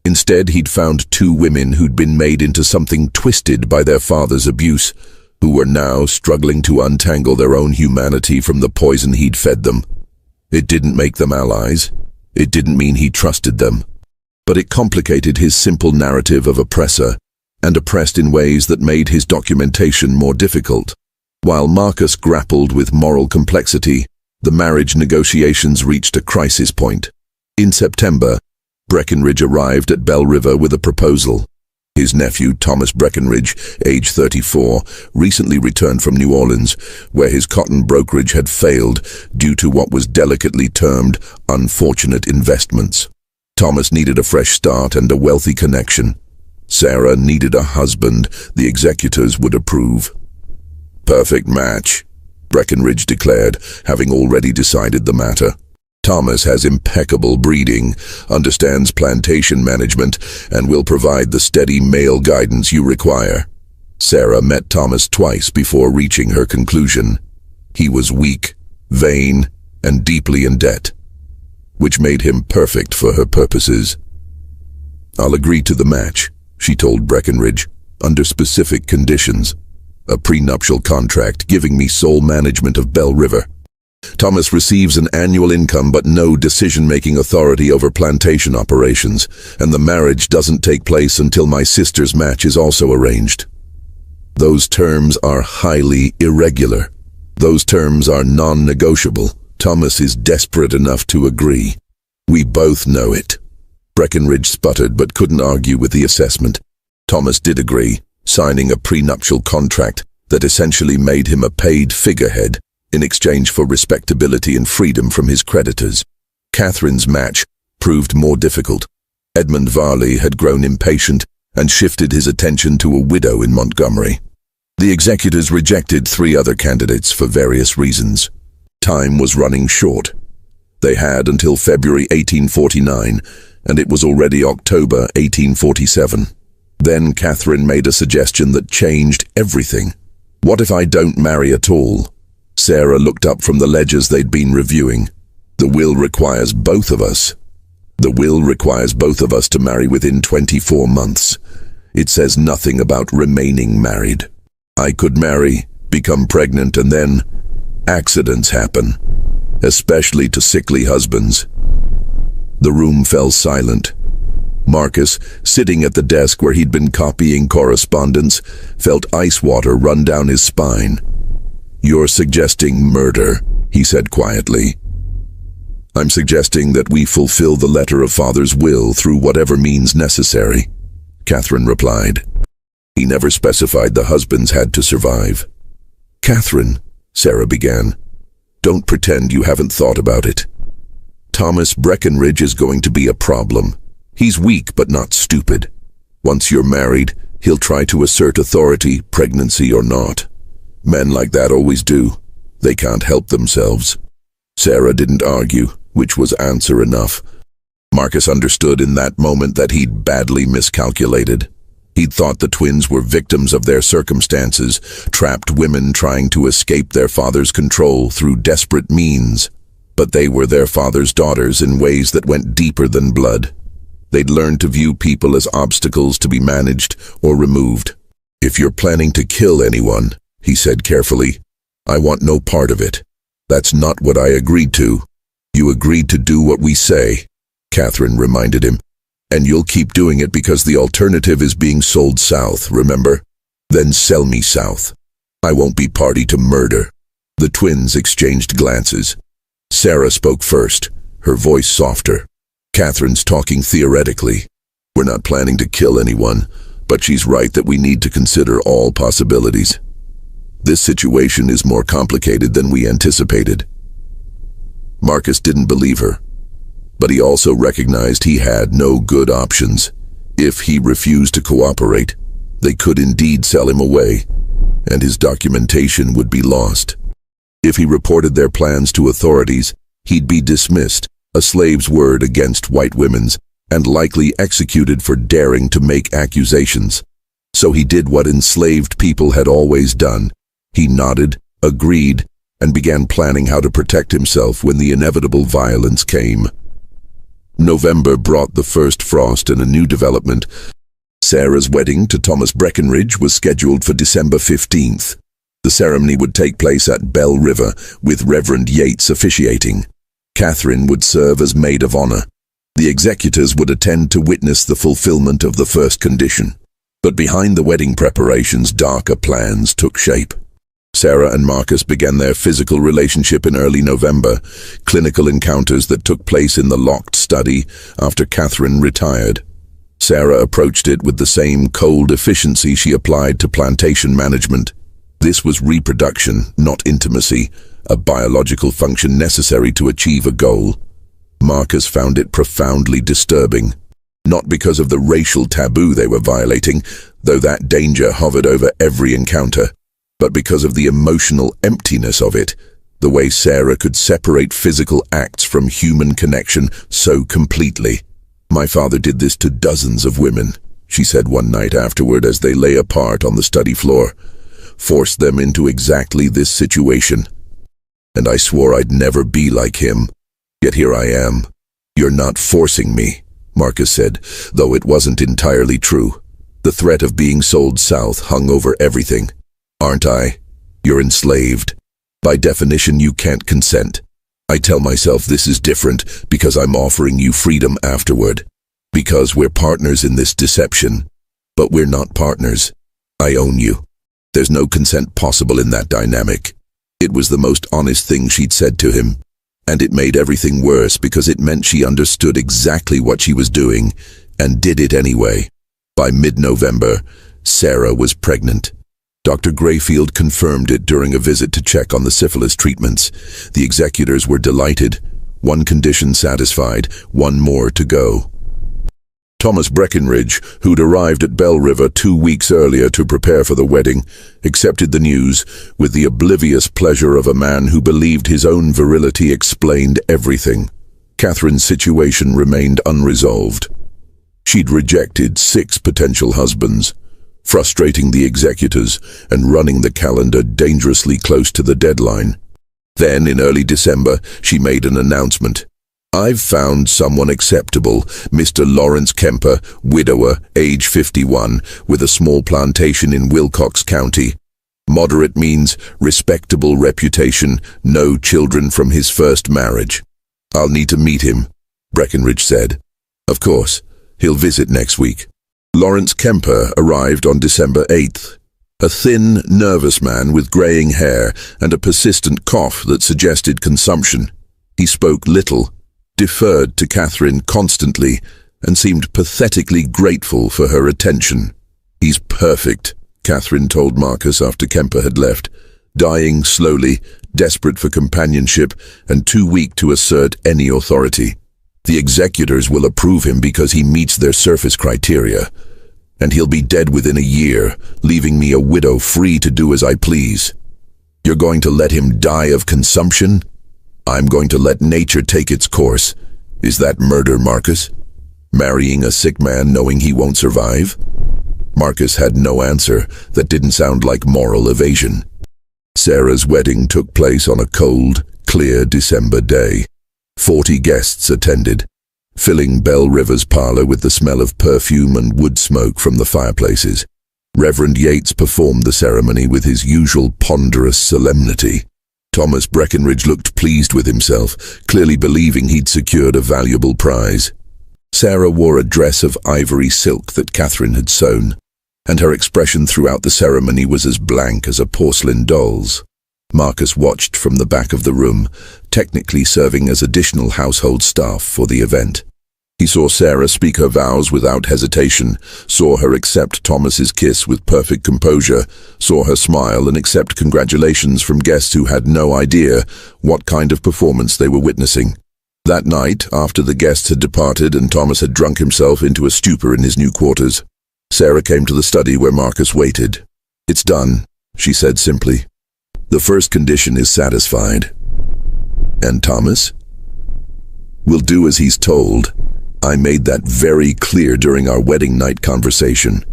Instead, he'd found two women who'd been made into something twisted by their father's abuse, who were now struggling to untangle their own humanity from the poison he'd fed them. It didn't make them allies. It didn't mean he trusted them. But it complicated his simple narrative of oppressor, and oppressed in ways that made his documentation more difficult. While Marcus grappled with moral complexity, the marriage negotiations reached a crisis point. In September, Breckenridge arrived at Bell River with a proposal. His nephew, Thomas Breckenridge, age 34, recently returned from New Orleans, where his cotton brokerage had failed due to what was delicately termed unfortunate investments. Thomas needed a fresh start and a wealthy connection. Sarah needed a husband the executors would approve. "Perfect match," Breckenridge declared, having already decided the matter. "Thomas has impeccable breeding, understands plantation management, and will provide the steady male guidance you require." Sarah met Thomas twice before reaching her conclusion. He was weak, vain, and deeply in debt, which made him perfect for her purposes. "I'll agree to the match," she told Breckenridge, "under specific conditions. A prenuptial contract giving me sole management of Bell River. Thomas receives an annual income but no decision-making authority over plantation operations, and the marriage doesn't take place until my sister's match is also arranged." Those terms are highly irregular. Those terms are non-negotiable. Thomas is desperate enough to agree. "We both know it." Breckenridge sputtered but couldn't argue with the assessment. Thomas did agree, signing a prenuptial contract that essentially made him a paid figurehead in exchange for respectability and freedom from his creditors. Catherine's match proved more difficult. Edmund Varley had grown impatient and shifted his attention to a widow in Montgomery. The executors rejected 3 other candidates for various reasons. Time was running short. They had until February 1849, and it was already October 1847. Then Catherine made a suggestion that changed everything. "What if I don't marry at all?" Sarah looked up from the ledgers they'd been reviewing. "The will requires both of us. The will requires both of us to marry within 24 months. It says nothing about remaining married. I could marry, become pregnant, and then accidents happen, especially to sickly husbands." The room fell silent. Marcus, sitting at the desk where he'd been copying correspondence, felt ice water run down his spine. "You're suggesting murder," he said quietly. "I'm suggesting that we fulfill the letter of Father's will through whatever means necessary," Catherine replied. "He never specified the husbands had to survive." "Catherine," Sarah began, "don't pretend you haven't thought about it. Thomas Breckenridge is going to be a problem. He's weak but not stupid. Once you're married, he'll try to assert authority, pregnancy or not. Men like that always do. They can't help themselves." Sarah didn't argue, which was answer enough. Marcus understood in that moment that he'd badly miscalculated. He'd thought the twins were victims of their circumstances, trapped women trying to escape their father's control through desperate means. But they were their father's daughters in ways that went deeper than blood. They'd learned to view people as obstacles to be managed or removed. "If you're planning to kill anyone," he said carefully, "I want no part of it. That's not what I agreed to. You agreed to do what we say, Catherine reminded him. And you'll keep doing it because the alternative is being sold south, remember? Then sell me south. I won't be party to murder. The twins exchanged glances. Sarah spoke first, her voice softer. Catherine's talking theoretically. We're not planning to kill anyone, but she's right that we need to consider all possibilities. This situation is more complicated than we anticipated. Marcus didn't believe her, but he also recognized he had no good options. If he refused to cooperate, they could indeed sell him away, and his documentation would be lost. If he reported their plans to authorities, he'd be dismissed, a slave's word against white women's, and likely executed for daring to make accusations. So he did what enslaved people had always done. He nodded, agreed, and began planning how to protect himself when the inevitable violence came. November brought the first frost and a new development. Sarah's wedding to Thomas Breckenridge was scheduled for December 15th. The ceremony would take place at Bell River, with Reverend Yates officiating. Catherine would serve as maid of honor. The executors would attend to witness the fulfillment of the first condition. But behind the wedding preparations, darker plans took shape. Sarah and Marcus began their physical relationship in early November, clinical encounters that took place in the locked study after Catherine retired. Sarah approached it with the same cold efficiency she applied to plantation management. This was reproduction, not intimacy, a biological function necessary to achieve a goal. Marcus found it profoundly disturbing, not because of the racial taboo they were violating, though that danger hovered over every encounter, but because of the emotional emptiness of it, the way Sarah could separate physical acts from human connection so completely. My father did this to dozens of women, she said one night afterward as they lay apart on the study floor. Forced them into exactly this situation. And I swore I'd never be like him. Yet here I am. You're not forcing me, Marcus said, though it wasn't entirely true. The threat of being sold south hung over everything. Aren't I? You're enslaved. By definition, you can't consent. I tell myself this is different because I'm offering you freedom afterward. Because we're partners in this deception. But we're not partners. I own you. There's no consent possible in that dynamic. It was the most honest thing she'd said to him. And it made everything worse because it meant she understood exactly what she was doing and did it anyway. By mid-November, Sarah was pregnant. Dr. Grayfield confirmed it during a visit to check on the syphilis treatments. The executors were delighted. One condition satisfied, one more to go. Thomas Breckenridge, who'd arrived at Bell River 2 weeks earlier to prepare for the wedding, accepted the news with the oblivious pleasure of a man who believed his own virility explained everything. Catherine's situation remained unresolved. She'd rejected 6 potential husbands, frustrating the executors and running the calendar dangerously close to the deadline. Then, in early December, she made an announcement. I've found someone acceptable, Mr. Lawrence Kemper, widower, age 51, with a small plantation in Wilcox County. Moderate means respectable reputation, no children from his first marriage. I'll need to meet him, Breckenridge said. Of course, he'll visit next week. Lawrence Kemper arrived on December 8th. A thin, nervous man with graying hair and a persistent cough that suggested consumption. He spoke little, deferred to Catherine constantly, and seemed pathetically grateful for her attention. He's perfect, Catherine told Marcus after Kemper had left, dying slowly, desperate for companionship, and too weak to assert any authority. The executors will approve him because he meets their surface criteria, and he'll be dead within a year, leaving me a widow free to do as I please. You're going to let him die of consumption? I'm going to let nature take its course. Is that murder, Marcus? Marrying a sick man knowing he won't survive? Marcus had no answer that didn't sound like moral evasion. Sarah's wedding took place on a cold, clear December day. 40 guests attended, filling Bell River's parlor with the smell of perfume and wood smoke from the fireplaces. Reverend Yates performed the ceremony with his usual ponderous solemnity. Thomas Breckenridge looked pleased with himself, clearly believing he'd secured a valuable prize. Sarah wore a dress of ivory silk that Catherine had sewn, and her expression throughout the ceremony was as blank as a porcelain doll's. Marcus watched from the back of the room, technically serving as additional household staff for the event. He saw Sarah speak her vows without hesitation, saw her accept Thomas's kiss with perfect composure, saw her smile and accept congratulations from guests who had no idea what kind of performance they were witnessing. That night, after the guests had departed and Thomas had drunk himself into a stupor in his new quarters, Sarah came to the study where Marcus waited. "It's done," she said simply. "The first condition is satisfied." "And Thomas?" "Will do as he's told. I made that very clear during our wedding night conversation.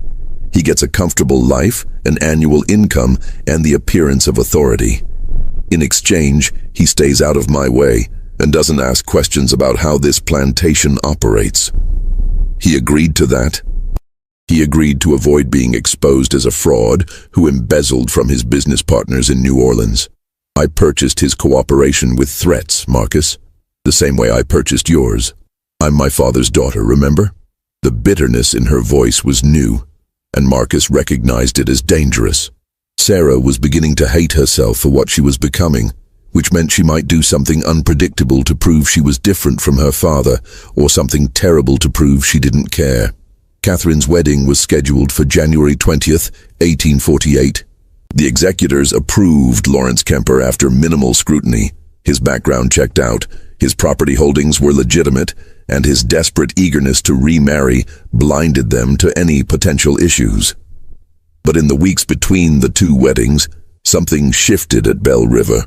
He gets a comfortable life, an annual income, and the appearance of authority. In exchange, he stays out of my way and doesn't ask questions about how this plantation operates." He agreed to that. He agreed to avoid being exposed as a fraud who embezzled from his business partners in New Orleans. "I purchased his cooperation with threats, Marcus, the same way I purchased yours. I'm my father's daughter, remember?" The bitterness in her voice was new, and Marcus recognized it as dangerous. Sarah was beginning to hate herself for what she was becoming, which meant she might do something unpredictable to prove she was different from her father, or something terrible to prove she didn't care. Catherine's wedding was scheduled for January 20th, 1848. The executors approved Lawrence Kemper after minimal scrutiny. His background checked out, his property holdings were legitimate, and his desperate eagerness to remarry blinded them to any potential issues. But in the weeks between the two weddings, something shifted at Belle River.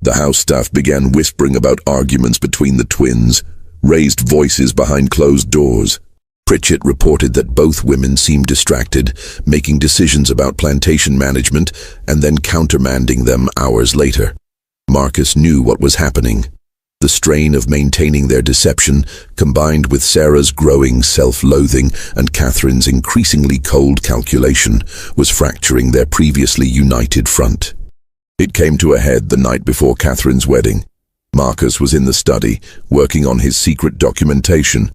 The house staff began whispering about arguments between the twins, raised voices behind closed doors. Pritchett reported that both women seemed distracted, making decisions about plantation management and then countermanding them hours later. Marcus knew what was happening. The strain of maintaining their deception, combined with Sarah's growing self-loathing and Catherine's increasingly cold calculation, was fracturing their previously united front. It came to a head the night before Catherine's wedding. Marcus was in the study, working on his secret documentation,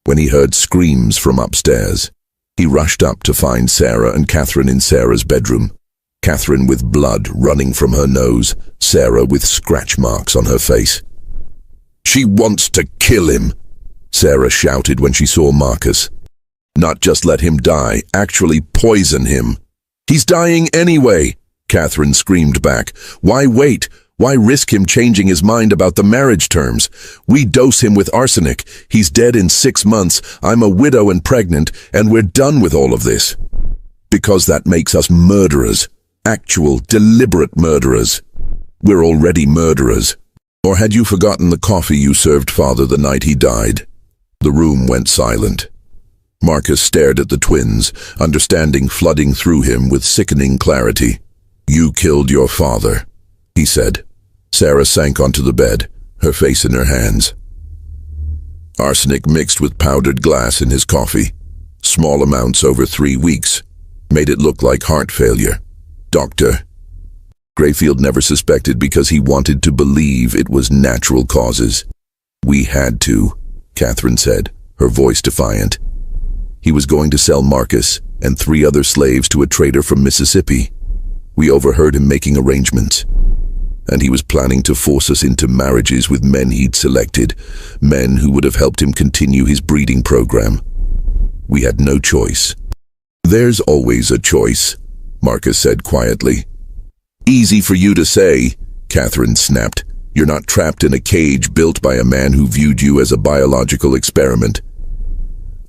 when he heard screams from upstairs. He rushed up to find Sarah and Catherine in Sarah's bedroom. Catherine with blood running from her nose, Sarah with scratch marks on her face. "She wants to kill him," Sarah shouted when she saw Marcus. "Not just let him die, actually poison him." "He's dying anyway," Catherine screamed back. "Why wait? Why risk him changing his mind about the marriage terms? We dose him with arsenic. He's dead in 6 months. I'm a widow and pregnant, and we're done with all of this." "Because that makes us murderers. Actual, deliberate murderers. We're already murderers. Or had you forgotten the coffee you served Father the night he died?" The room went silent. Marcus stared at the twins, understanding flooding through him with sickening clarity. "You killed your father," he said. Sarah sank onto the bed, her face in her hands. "Arsenic mixed with powdered glass in his coffee. Small amounts over 3 weeks. Made it look like heart failure. Doctor." Grayfield never suspected because he wanted to believe it was natural causes. "We had to," Catherine said, her voice defiant. "He was going to sell Marcus and 3 other slaves to a trader from Mississippi. We overheard him making arrangements. And he was planning to force us into marriages with men he'd selected, men who would have helped him continue his breeding program. We had no choice." "There's always a choice," Marcus said quietly. "Easy for you to say," Catherine snapped. "You're not trapped in a cage built by a man who viewed you as a biological experiment.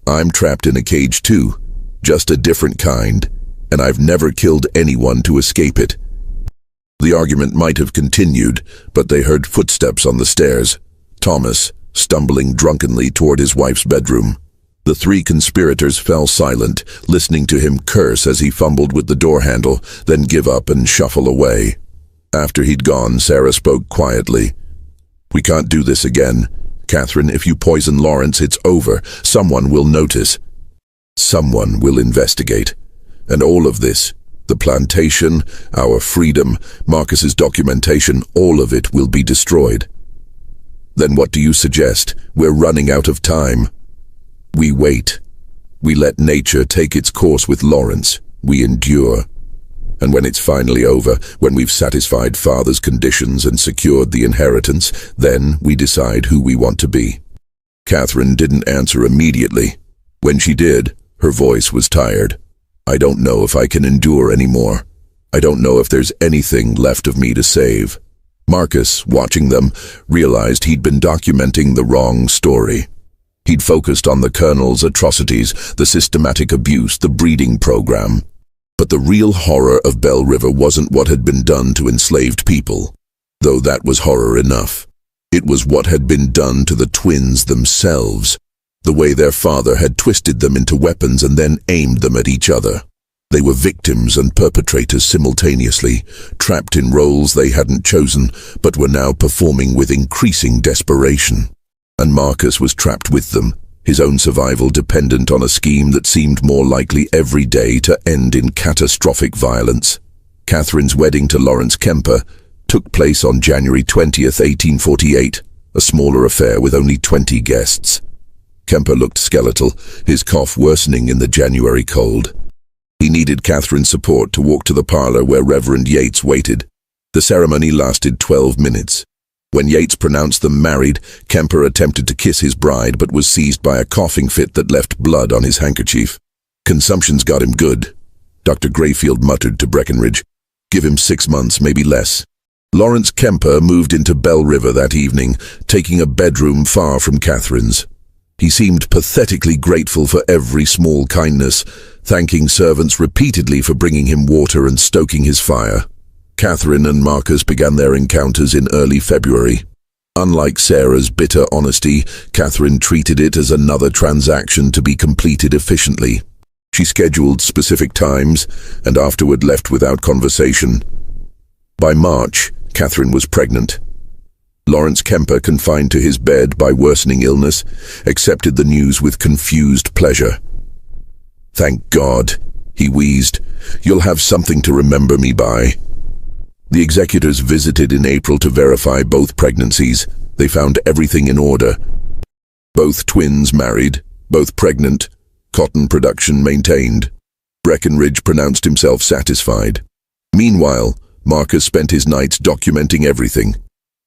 I'm trapped in a cage too, just a different kind, and I've never killed anyone to escape it." The argument might have continued, but they heard footsteps on the stairs. Thomas, stumbling drunkenly toward his wife's bedroom. The 3 conspirators fell silent, listening to him curse as he fumbled with the door handle, then give up and shuffle away. After he'd gone, Sarah spoke quietly. "We can't do this again. Catherine, if you poison Lawrence, it's over. Someone will notice. Someone will investigate. And all of this, The plantation, our freedom, Marcus's documentation, all of it will be destroyed. Then what do you suggest? We're running out of time. We wait. We let nature take its course with Lawrence. We endure. And when it's finally over, when we've satisfied Father's conditions and secured the inheritance, then we decide who we want to be. Catherine didn't answer immediately. When she did, her voice was tired. I don't know if I can endure anymore. I don't know if there's anything left of me to save. Marcus, watching them, realized he'd been documenting the wrong story. He'd focused on the Colonel's atrocities, the systematic abuse, the breeding program. But the real horror of Belle River wasn't what had been done to enslaved people, though that was horror enough. It was what had been done to the twins themselves, the way their father had twisted them into weapons and then aimed them at each other. They were victims and perpetrators simultaneously, trapped in roles they hadn't chosen, but were now performing with increasing desperation. And Marcus was trapped with them, his own survival dependent on a scheme that seemed more likely every day to end in catastrophic violence. Catherine's wedding to Lawrence Kemper took place on January 20th, 1848, a smaller affair with only 20 guests. Kemper looked skeletal, his cough worsening in the January cold. He needed Catherine's support to walk to the parlor where Reverend Yates waited. The ceremony lasted 12 minutes. When Yates pronounced them married, Kemper attempted to kiss his bride but was seized by a coughing fit that left blood on his handkerchief. Consumption's got him good, Dr. Grayfield muttered to Breckenridge. Give him 6 months, maybe less. Lawrence Kemper moved into Belle River that evening, taking a bedroom far from Catherine's. He seemed pathetically grateful for every small kindness, thanking servants repeatedly for bringing him water and stoking his fire. Catherine and Marcus began their encounters in early February. Unlike Sarah's bitter honesty, Catherine treated it as another transaction to be completed efficiently. She scheduled specific times and afterward left without conversation. By March, Catherine was pregnant. Lawrence Kemper, confined to his bed by worsening illness, accepted the news with confused pleasure. Thank God, he wheezed. You'll have something to remember me by. The executors visited in April to verify both pregnancies. They found everything in order. Both twins married, both pregnant, cotton production maintained. Breckenridge pronounced himself satisfied. Meanwhile, Marcus spent his nights documenting everything.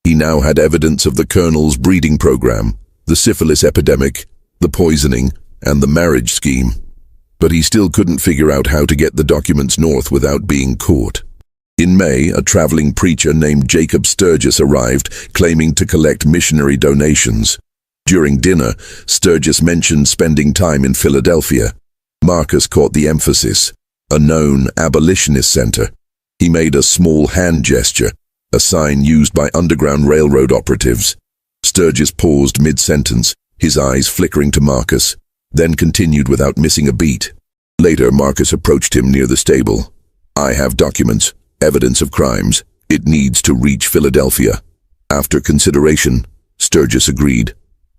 He now had evidence of the Colonel's breeding program, the syphilis epidemic, the poisoning, and the marriage scheme. But he still couldn't figure out how to get the documents north without being caught. In May, a traveling preacher named Jacob Sturgis arrived, claiming to collect missionary donations. During dinner, Sturgis mentioned spending time in Philadelphia. Marcus caught the emphasis, a known abolitionist center. He made a small hand gesture, a sign used by Underground Railroad operatives. Sturgis paused mid-sentence, his eyes flickering to Marcus, then continued without missing a beat. Later, Marcus approached him near the stable. I have documents. Evidence of crimes. It needs to reach Philadelphia. After consideration, Sturgis agreed.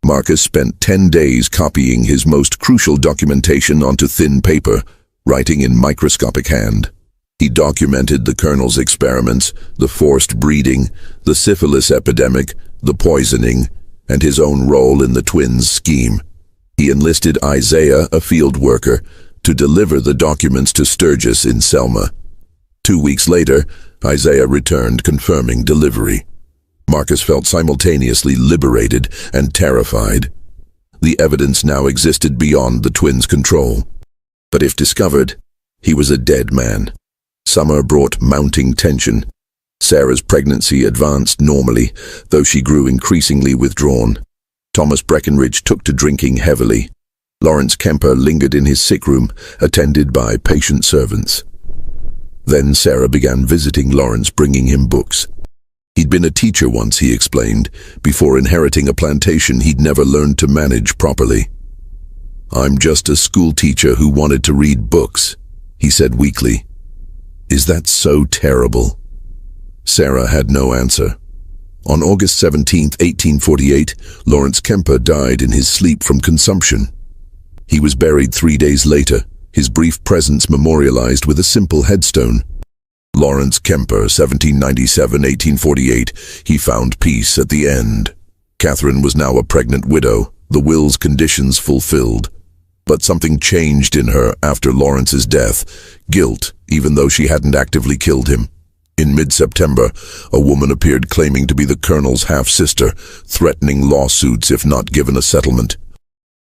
Marcus spent 10 days copying his most crucial documentation onto thin paper, writing in microscopic hand. He documented the Colonel's experiments, the forced breeding, the syphilis epidemic, the poisoning, and his own role in the twins' scheme. He enlisted Isaiah, a field worker, to deliver the documents to Sturgis in Selma. 2 weeks later, Isaiah returned confirming delivery. Marcus felt simultaneously liberated and terrified. The evidence now existed beyond the twins' control. But if discovered, he was a dead man. Summer brought mounting tension. Sarah's pregnancy advanced normally, though she grew increasingly withdrawn. Thomas Breckenridge took to drinking heavily. Lawrence Kemper lingered in his sick room, attended by patient servants. Then Sarah began visiting Lawrence, bringing him books. He'd been a teacher once, he explained. Before inheriting a plantation, he'd never learned to manage properly. I'm just a school teacher who wanted to read books, he said weakly. Is that so terrible? Sarah had no answer. On August 17, 1848, Lawrence Kemper died in his sleep from consumption. He was buried 3 days later, his brief presence memorialized with a simple headstone. Lawrence Kemper, 1797-1848, he found peace at the end. Catherine was now a pregnant widow, the will's conditions fulfilled. But something changed in her after Lawrence's death, guilt, even though she hadn't actively killed him. In mid-September, a woman appeared claiming to be the colonel's half-sister, threatening lawsuits if not given a settlement.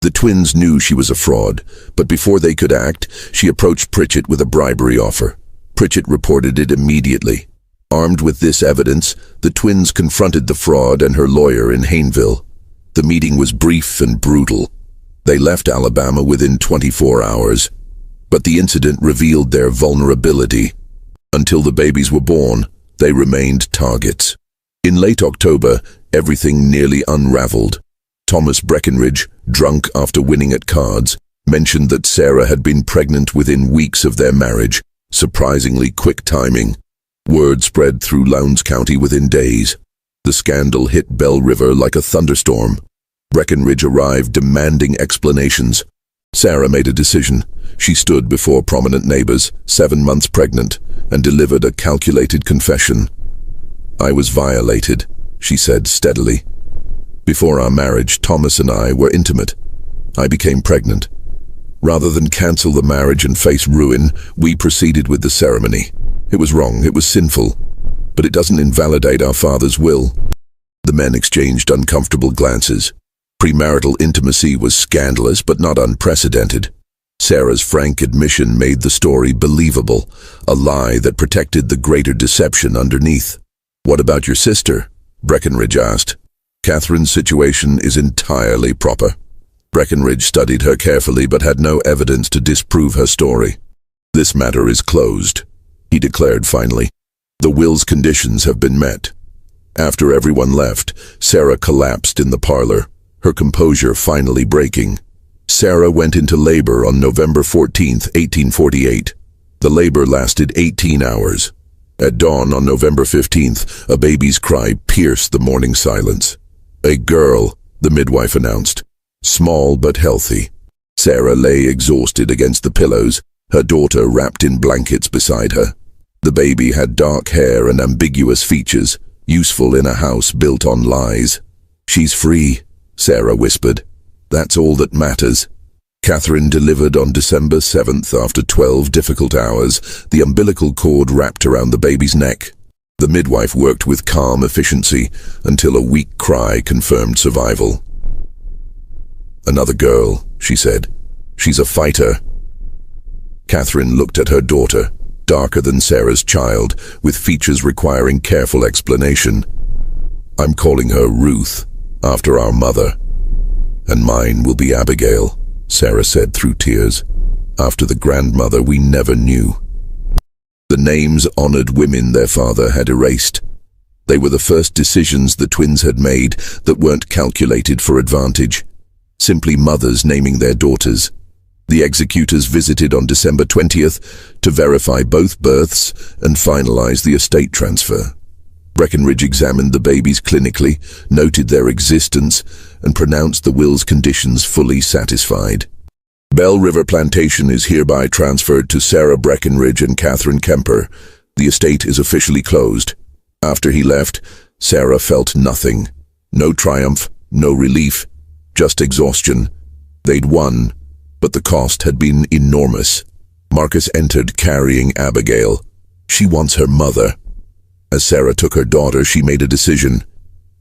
The twins knew she was a fraud, but before they could act, she approached Pritchett with a bribery offer. Pritchett reported it immediately. Armed with this evidence, the twins confronted the fraud and her lawyer in Hayneville. The meeting was brief and brutal. They left Alabama within 24 hours, but the incident revealed their vulnerability. Until the babies were born, they remained targets. In late October, everything nearly unraveled. Thomas Breckinridge, drunk after winning at cards, mentioned that Sarah had been pregnant within weeks of their marriage. Surprisingly quick timing. Word spread through Lowndes County within days. The scandal hit Belle River like a thunderstorm. Breckinridge arrived demanding explanations. Sarah made a decision. She stood before prominent neighbors, 7 months pregnant, and delivered a calculated confession. "I was violated," she said steadily. "Before our marriage, Thomas and I were intimate. I became pregnant. Rather than cancel the marriage and face ruin, we proceeded with the ceremony. It was wrong, it was sinful, but it doesn't invalidate our father's will." The men exchanged uncomfortable glances. Premarital intimacy was scandalous but not unprecedented. Sarah's frank admission made the story believable, a lie that protected the greater deception underneath. "What about your sister?" Breckinridge asked. "Catherine's situation is entirely proper." Breckinridge studied her carefully but had no evidence to disprove her story. "This matter is closed," he declared finally. "The will's conditions have been met." After everyone left, Sarah collapsed in the parlor, her composure finally breaking. Sarah went into labor on November 14, 1848. The labor lasted 18 hours. At dawn on November 15th, a baby's cry pierced the morning silence. "A girl," the midwife announced. "Small but healthy." Sarah lay exhausted against the pillows, her daughter wrapped in blankets beside her. The baby had dark hair and ambiguous features, useful in a house built on lies. "She's free," Sarah whispered. "That's all that matters." Catherine delivered on December 7th after 12 difficult hours, the umbilical cord wrapped around the baby's neck. The midwife worked with calm efficiency until a weak cry confirmed survival. "Another girl," she said. "She's a fighter." Catherine looked at her daughter, darker than Sarah's child, with features requiring careful explanation. "I'm calling her Ruth, after our mother." "And mine will be Abigail," Sarah said through tears, "after the grandmother we never knew." The names honored women their father had erased. They were the first decisions the twins had made that weren't calculated for advantage. Simply mothers naming their daughters. The executors visited on December 20th to verify both births and finalize the estate transfer. Breckinridge examined the babies clinically, noted their existence, and pronounced the will's conditions fully satisfied. Belle River Plantation is hereby transferred to Sarah Breckinridge and Catherine Kemper. The estate is officially closed. After he left, Sarah felt nothing. No triumph, no relief, just exhaustion. They'd won, but the cost had been enormous. Marcus entered carrying Abigail. She wants her mother. As Sarah took her daughter, she made a decision.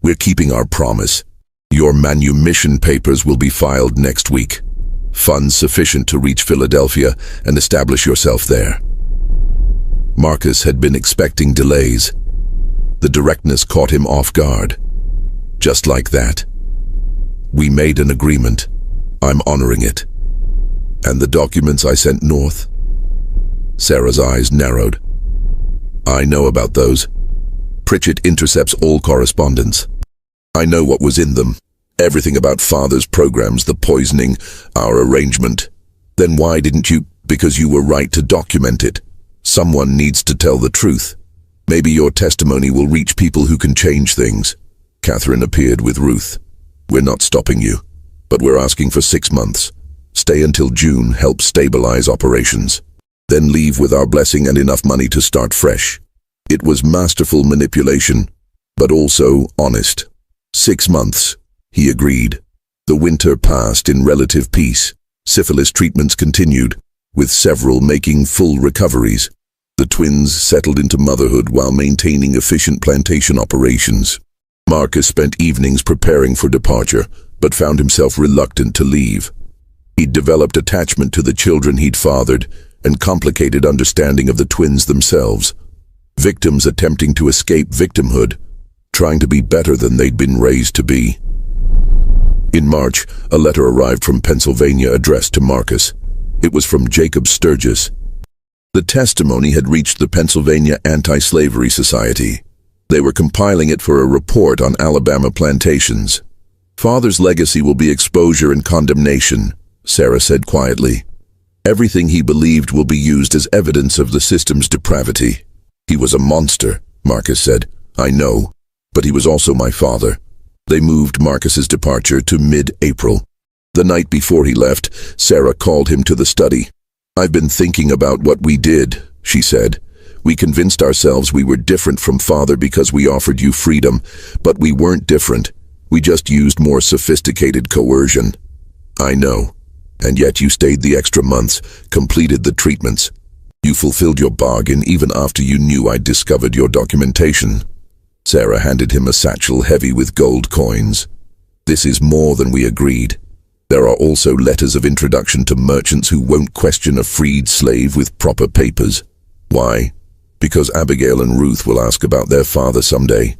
"We're keeping our promise. Your manumission papers will be filed next week. Funds sufficient to reach Philadelphia and establish yourself there." Marcus had been expecting delays. The directness caught him off guard. Just like that. "We made an agreement. I'm honoring it." "And the documents I sent north?" Sarah's eyes narrowed. "I know about those. Pritchett intercepts all correspondence. I know what was in them. Everything about Father's programs, the poisoning, our arrangement. Then why didn't you? Because you were right to document it. Someone needs to tell the truth. Maybe your testimony will reach people who can change things." Catherine appeared with Ruth. "We're not stopping you, but we're asking for 6 months. Stay until June, help stabilize operations. Then leave with our blessing and enough money to start fresh. It was masterful manipulation, but also honest. 6 months, he agreed. The winter passed in relative peace. Syphilis treatments continued, with several making full recoveries. The twins settled into motherhood while maintaining efficient plantation operations. Marcus spent evenings preparing for departure, but found himself reluctant to leave. He'd developed attachment to the children he'd fathered and complicated understanding of the twins themselves. Victims attempting to escape victimhood, trying to be better than they'd been raised to be. In March, a letter arrived from Pennsylvania addressed to Marcus. It was from Jacob Sturgis. The testimony had reached the Pennsylvania Anti-Slavery Society. They were compiling it for a report on Alabama plantations. "Father's legacy will be exposure and condemnation," Sarah said quietly. "Everything he believed will be used as evidence of the system's depravity." "He was a monster," Marcus said. "I know, but he was also my father." They moved Marcus's departure to mid-April. The night before he left, Sarah called him to the study. "I've been thinking about what we did," she said. "We convinced ourselves we were different from Father because we offered you freedom, but we weren't different. We just used more sophisticated coercion." "I know. And yet you stayed the extra months, completed the treatments. You fulfilled your bargain even after you knew I'd discovered your documentation." Sarah handed him a satchel heavy with gold coins. "This is more than we agreed. There are also letters of introduction to merchants who won't question a freed slave with proper papers." "Why?" "Because Abigail and Ruth will ask about their father someday.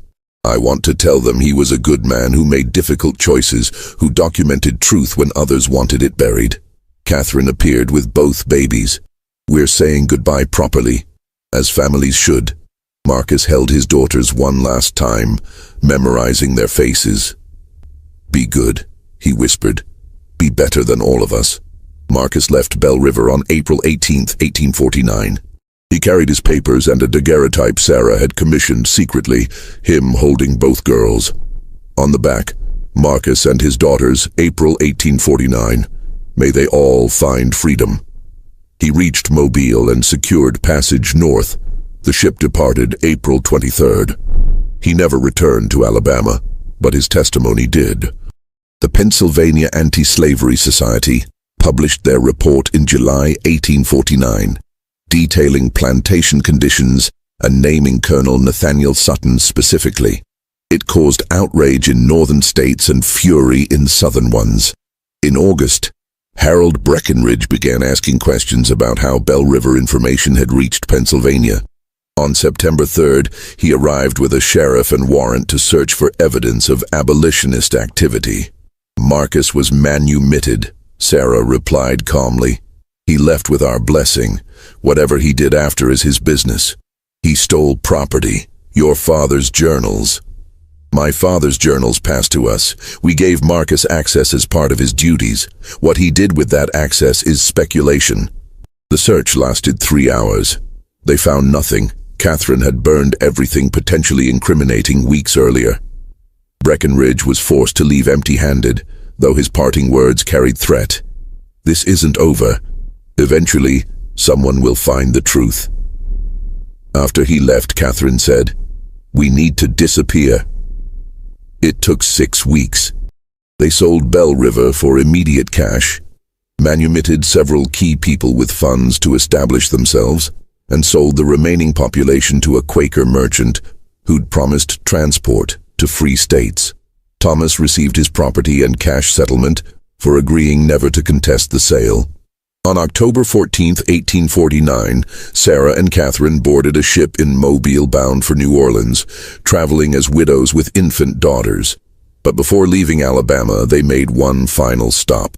I want to tell them he was a good man who made difficult choices, who documented truth when others wanted it buried." Catherine appeared with both babies. "We're saying goodbye properly, as families should." Marcus held his daughters one last time, memorizing their faces. "Be good," he whispered. "Be better than all of us." Marcus left Bell River on April 18, 1849. He carried his papers and a daguerreotype Sarah had commissioned secretly, him holding both girls. On the back, Marcus and his daughters, April 1849. May they all find freedom. He reached Mobile and secured passage north. The ship departed April 23rd. He never returned to Alabama, but his testimony did. The Pennsylvania Anti-Slavery Society published their report in July 1849, detailing plantation conditions and naming Colonel Nathaniel Sutton specifically. It caused outrage in northern states and fury in southern ones. In August, Harold Breckinridge began asking questions about how Bell River information had reached Pennsylvania. On September 3rd, he arrived with a sheriff and warrant to search for evidence of abolitionist activity. "Marcus was manumitted," Sarah replied calmly. "He left with our blessing. Whatever he did after is his business. He stole property, your father's journals." "My father's journals passed to us. We gave Marcus access as part of his duties. What he did with that access is speculation." The search lasted 3 hours. They found nothing. Catherine had burned everything potentially incriminating weeks earlier. Breckinridge was forced to leave empty-handed, though his parting words carried threat. "This isn't over. Eventually, someone will find the truth." After he left, Catherine said, "We need to disappear." It took 6 weeks. They sold Bell River for immediate cash, manumitted several key people with funds to establish themselves, and sold the remaining population to a Quaker merchant who'd promised transport to free states. Thomas received his property and cash settlement for agreeing never to contest the sale. On October 14, 1849, Sarah and Catherine boarded a ship in Mobile bound for New Orleans, traveling as widows with infant daughters. But before leaving Alabama, they made one final stop.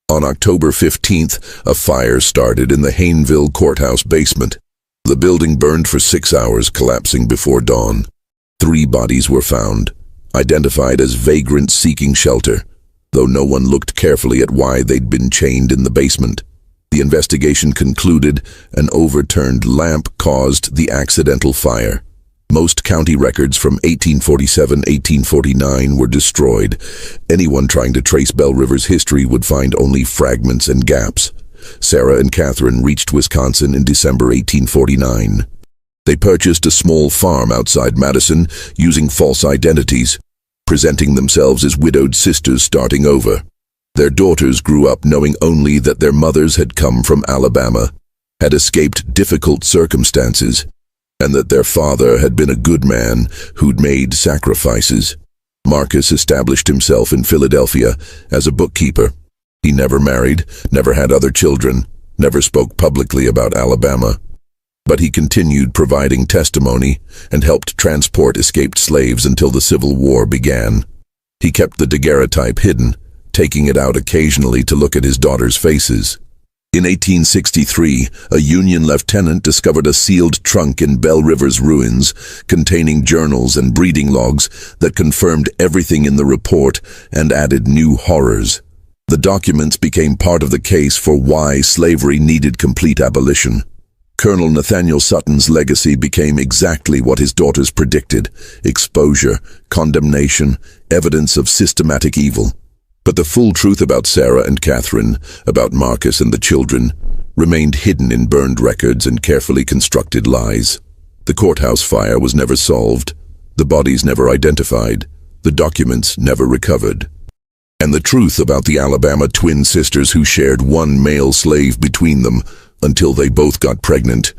On October 15th, a fire started in the Hayneville courthouse basement. The building burned for 6 hours, collapsing before dawn. 3 bodies were found, identified as vagrants seeking shelter, though no one looked carefully at why they'd been chained in the basement. The investigation concluded an overturned lamp caused the accidental fire. Most county records from 1847-1849 were destroyed. Anyone trying to trace Belle River's history would find only fragments and gaps. Sarah and Catherine reached Wisconsin in December 1849. They purchased a small farm outside Madison using false identities, presenting themselves as widowed sisters starting over. Their daughters grew up knowing only that their mothers had come from Alabama, had escaped difficult circumstances, and that their father had been a good man who'd made sacrifices. Marcus established himself in Philadelphia as a bookkeeper. He never married, never had other children, never spoke publicly about Alabama. But he continued providing testimony and helped transport escaped slaves until the Civil War began. He kept the daguerreotype hidden, taking it out occasionally to look at his daughters' faces. In 1863, a Union lieutenant discovered a sealed trunk in Belle River's ruins containing journals and breeding logs that confirmed everything in the report and added new horrors. The documents became part of the case for why slavery needed complete abolition. Colonel Nathaniel Sutton's legacy became exactly what his daughters predicted: exposure, condemnation, evidence of systematic evil. But the full truth about Sarah and Catherine, about Marcus and the children, remained hidden in burned records and carefully constructed lies. The courthouse fire was never solved, the bodies never identified, the documents never recovered. And the truth about the Alabama twin sisters who shared one male slave between them until they both got pregnant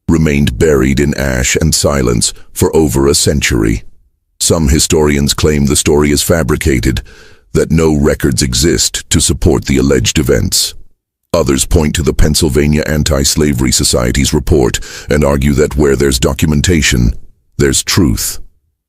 remained buried in ash and silence for over a century. Some historians claim the story is fabricated, that no records exist to support the alleged events. Others point to the Pennsylvania Anti-Slavery Society's report and argue that where there's documentation, there's truth.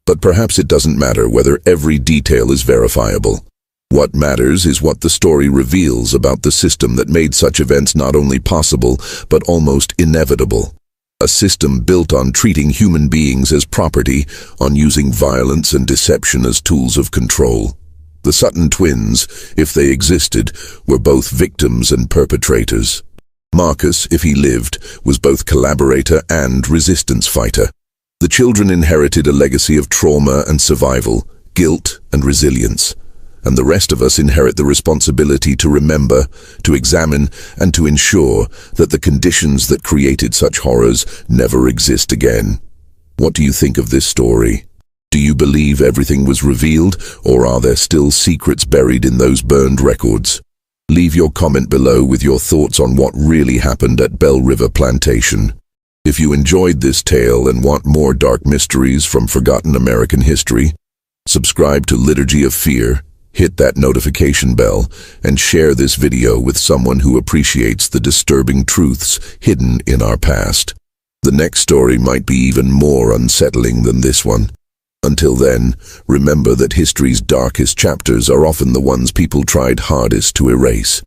But perhaps it doesn't matter whether every detail is verifiable. What matters is what the story reveals about the system that made such events not only possible, but almost inevitable. A system built on treating human beings as property, on using violence and deception as tools of control. The Sutton twins, if they existed, were both victims and perpetrators. Marcus, if he lived, was both collaborator and resistance fighter. The children inherited a legacy of trauma and survival, guilt and resilience. And the rest of us inherit the responsibility to remember, to examine, and to ensure that the conditions that created such horrors never exist again. What do you think of this story? Do you believe everything was revealed, or are there still secrets buried in those burned records? Leave your comment below with your thoughts on what really happened at Belle River Plantation. If you enjoyed this tale and want more dark mysteries from forgotten American history, subscribe to Liturgy of Fear, hit that notification bell, and share this video with someone who appreciates the disturbing truths hidden in our past. The next story might be even more unsettling than this one. Until then, remember that history's darkest chapters are often the ones people tried hardest to erase.